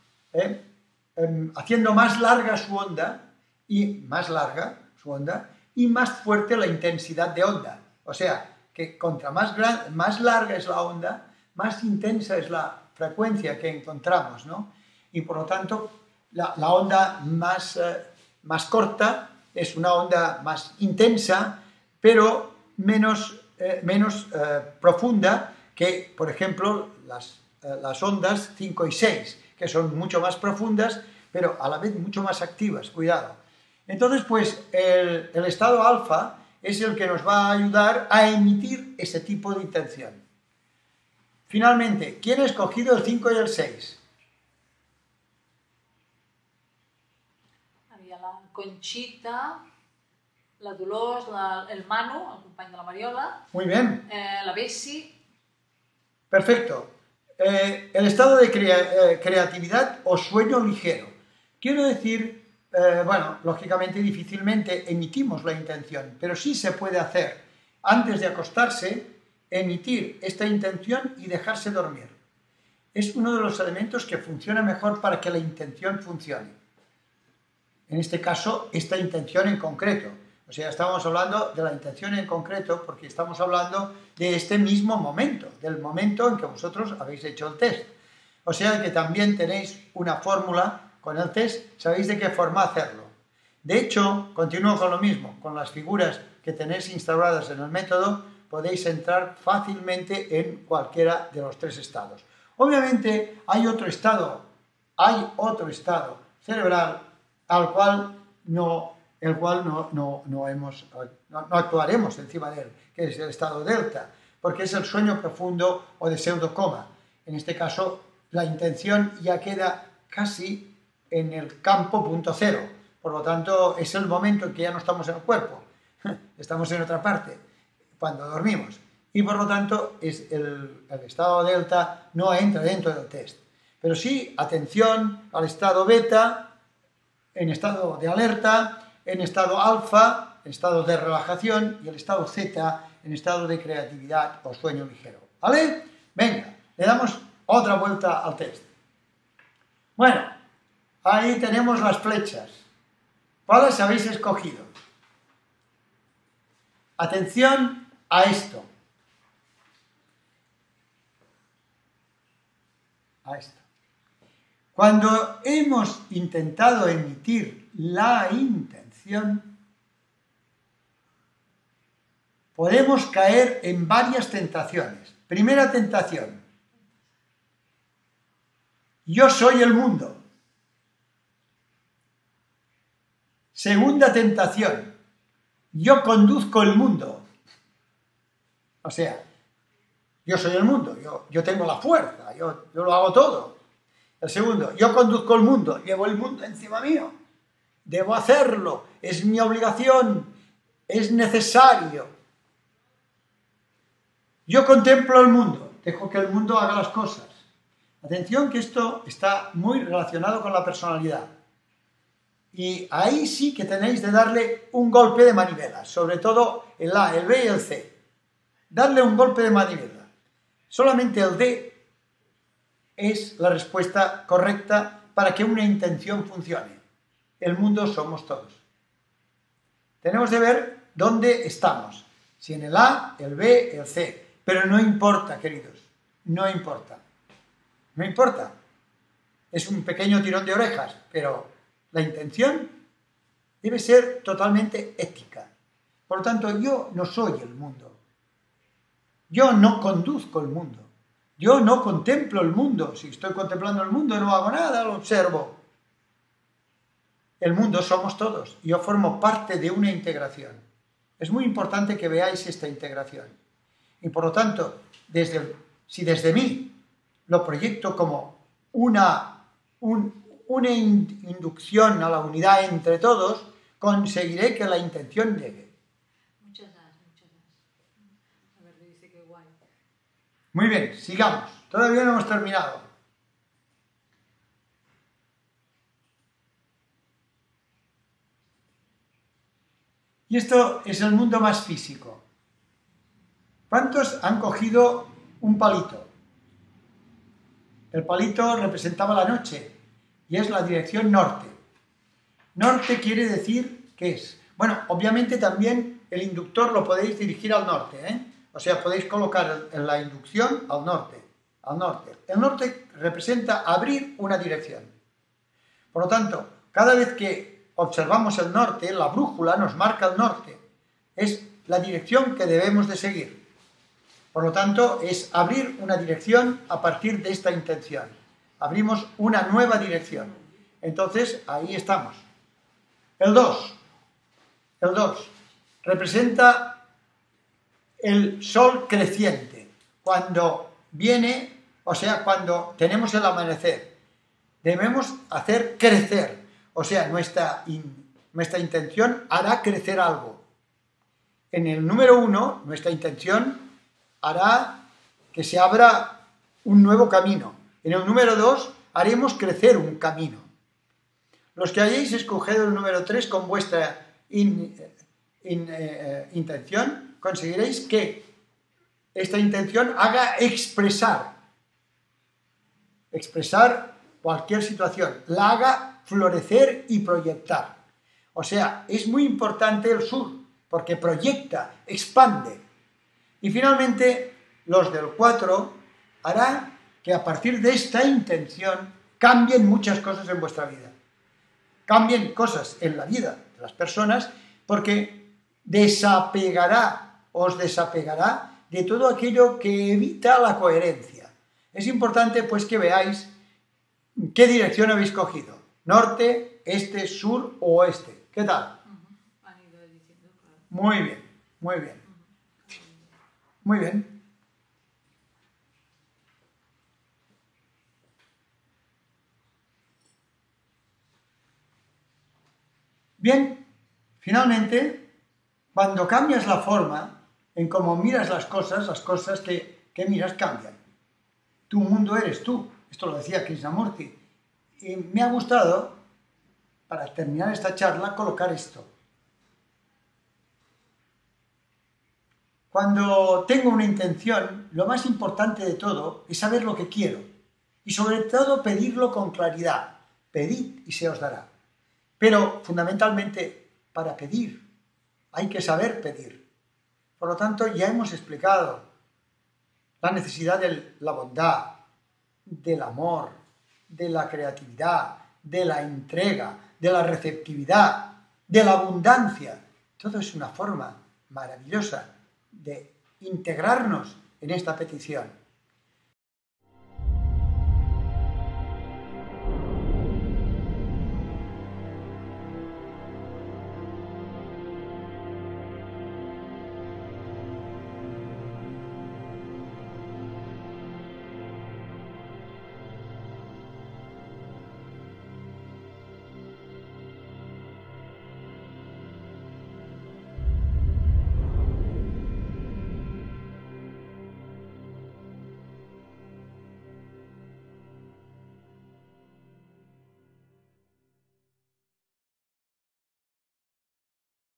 haciendo más larga su onda y más fuerte la intensidad de onda. O sea, que contra más larga es la onda, más intensa es la frecuencia que encontramos, ¿no? Y por lo tanto, la onda más corta es una onda más intensa, pero menos profunda que, por ejemplo, las ondas 5 y 6, que son mucho más profundas, pero a la vez mucho más activas, cuidado. Entonces, pues, el estado alfa es el que nos va a ayudar a emitir ese tipo de intención. Finalmente, ¿quién ha escogido el 5 y el 6? Había la Conxita, la Dolors, el Manu, el company de la Mariola, Muy bien. la Bessi. Perfecto. El estado de creatividad o sueño ligero. Quiero decir, bueno, lógicamente difícilmente emitimos la intención, pero sí se puede hacer antes de acostarse, emitir esta intención y dejarse dormir. Es uno de los elementos que funciona mejor para que la intención funcione. En este caso, esta intención en concreto. O sea, estamos hablando de la intención en concreto porque estamos hablando de este mismo momento, del momento en que vosotros habéis hecho el test. O sea que también tenéis una fórmula con el test, sabéis de qué forma hacerlo. De hecho, continúo con lo mismo, con las figuras que tenéis instauradas en el método, podéis entrar fácilmente en cualquiera de los 3 estados. Obviamente hay otro estado cerebral al cual no actuaremos encima de él, que es el estado delta, porque es el sueño profundo o de pseudocoma. En este caso, la intención ya queda casi en el campo punto cero, por lo tanto, es el momento en que ya no estamos en el cuerpo, estamos en otra parte, cuando dormimos, y por lo tanto, el estado delta no entra dentro del test. Pero sí, atención al estado beta, en estado de alerta, en estado alfa, en estado de relajación, y el estado zeta, en estado de creatividad o sueño ligero. ¿Vale? Venga, le damos otra vuelta al test. Bueno, ahí tenemos las flechas. ¿Cuáles habéis escogido? Atención a esto. A esto. Cuando hemos intentado emitir la intención, podemos caer en varias tentaciones. Primera tentación. Yo soy el mundo. Segunda tentación. Yo conduzco el mundo. O sea, yo soy el mundo, yo tengo la fuerza, yo lo hago todo. El segundo, yo conduzco el mundo, llevo el mundo encima mío. Debo hacerlo, es mi obligación, es necesario. Yo contemplo el mundo, dejo que el mundo haga las cosas. Atención que esto está muy relacionado con la personalidad. Y ahí sí que tenéis de darle un golpe de manivela, sobre todo el A, el B y el C. Darle un golpe de manivela. Solamente el D es la respuesta correcta para que una intención funcione. El mundo somos todos. Tenemos de ver dónde estamos. Si en el A, el B, el C. Pero no importa, queridos. No importa. No importa. Es un pequeño tirón de orejas, pero la intención debe ser totalmente ética. Por lo tanto, yo no soy el mundo. Yo no conduzco el mundo. Yo no contemplo el mundo. Si estoy contemplando el mundo no hago nada, lo observo. El mundo somos todos. Yo formo parte de una integración. Es muy importante que veáis esta integración. Y por lo tanto, si desde mí lo proyecto como una inducción a la unidad entre todos, conseguiré que la intención llegue. Muchas gracias. A ver, dice que guay. Muy bien, sigamos. Todavía no hemos terminado. Y esto es el mundo más físico. ¿Cuántos han cogido un palito? El palito representaba la noche y es la dirección norte. Norte quiere decir ¿qué es? Bueno, obviamente también el inductor lo podéis dirigir al norte, ¿eh? O sea, podéis colocar la inducción al norte. El norte representa abrir una dirección. Por lo tanto, cada vez que observamos el norte, la brújula nos marca el norte. Es la dirección que debemos de seguir. Por lo tanto, es abrir una dirección a partir de esta intención. Abrimos una nueva dirección. Entonces, ahí estamos. El 2. representa el sol creciente. Cuando viene, o sea, cuando tenemos el amanecer, debemos hacer crecer. O sea, nuestra intención hará crecer algo. En el número 1, nuestra intención hará que se abra un nuevo camino. En el número 2, haremos crecer un camino. Los que hayáis escogido el número 3 con vuestra intención, conseguiréis que esta intención haga expresar cualquier situación, la haga florecer y proyectar. O sea, es muy importante el sur, porque proyecta, expande. Y finalmente, los del 4 hará que a partir de esta intención cambien muchas cosas en vuestra vida. Cambien cosas en la vida de las personas, porque os desapegará de todo aquello que evita la coherencia. Es importante pues que veáis qué dirección habéis cogido. Norte, este, sur o oeste. ¿Qué tal? Han ido diciendo, claro. Muy bien, muy bien. Muy bien. Bien, finalmente, cuando cambias la forma en cómo miras las cosas que miras cambian. Tu mundo eres tú. Esto lo decía Krishnamurti. Y me ha gustado, para terminar esta charla, colocar esto. Cuando tengo una intención, lo más importante de todo es saber lo que quiero. Y sobre todo pedirlo con claridad. Pedid y se os dará. Pero fundamentalmente, para pedir, hay que saber pedir. Por lo tanto, ya hemos explicado la necesidad de la bondad, del amor, de la creatividad, de la entrega, de la receptividad, de la abundancia. Todo es una forma maravillosa de integrarnos en esta petición.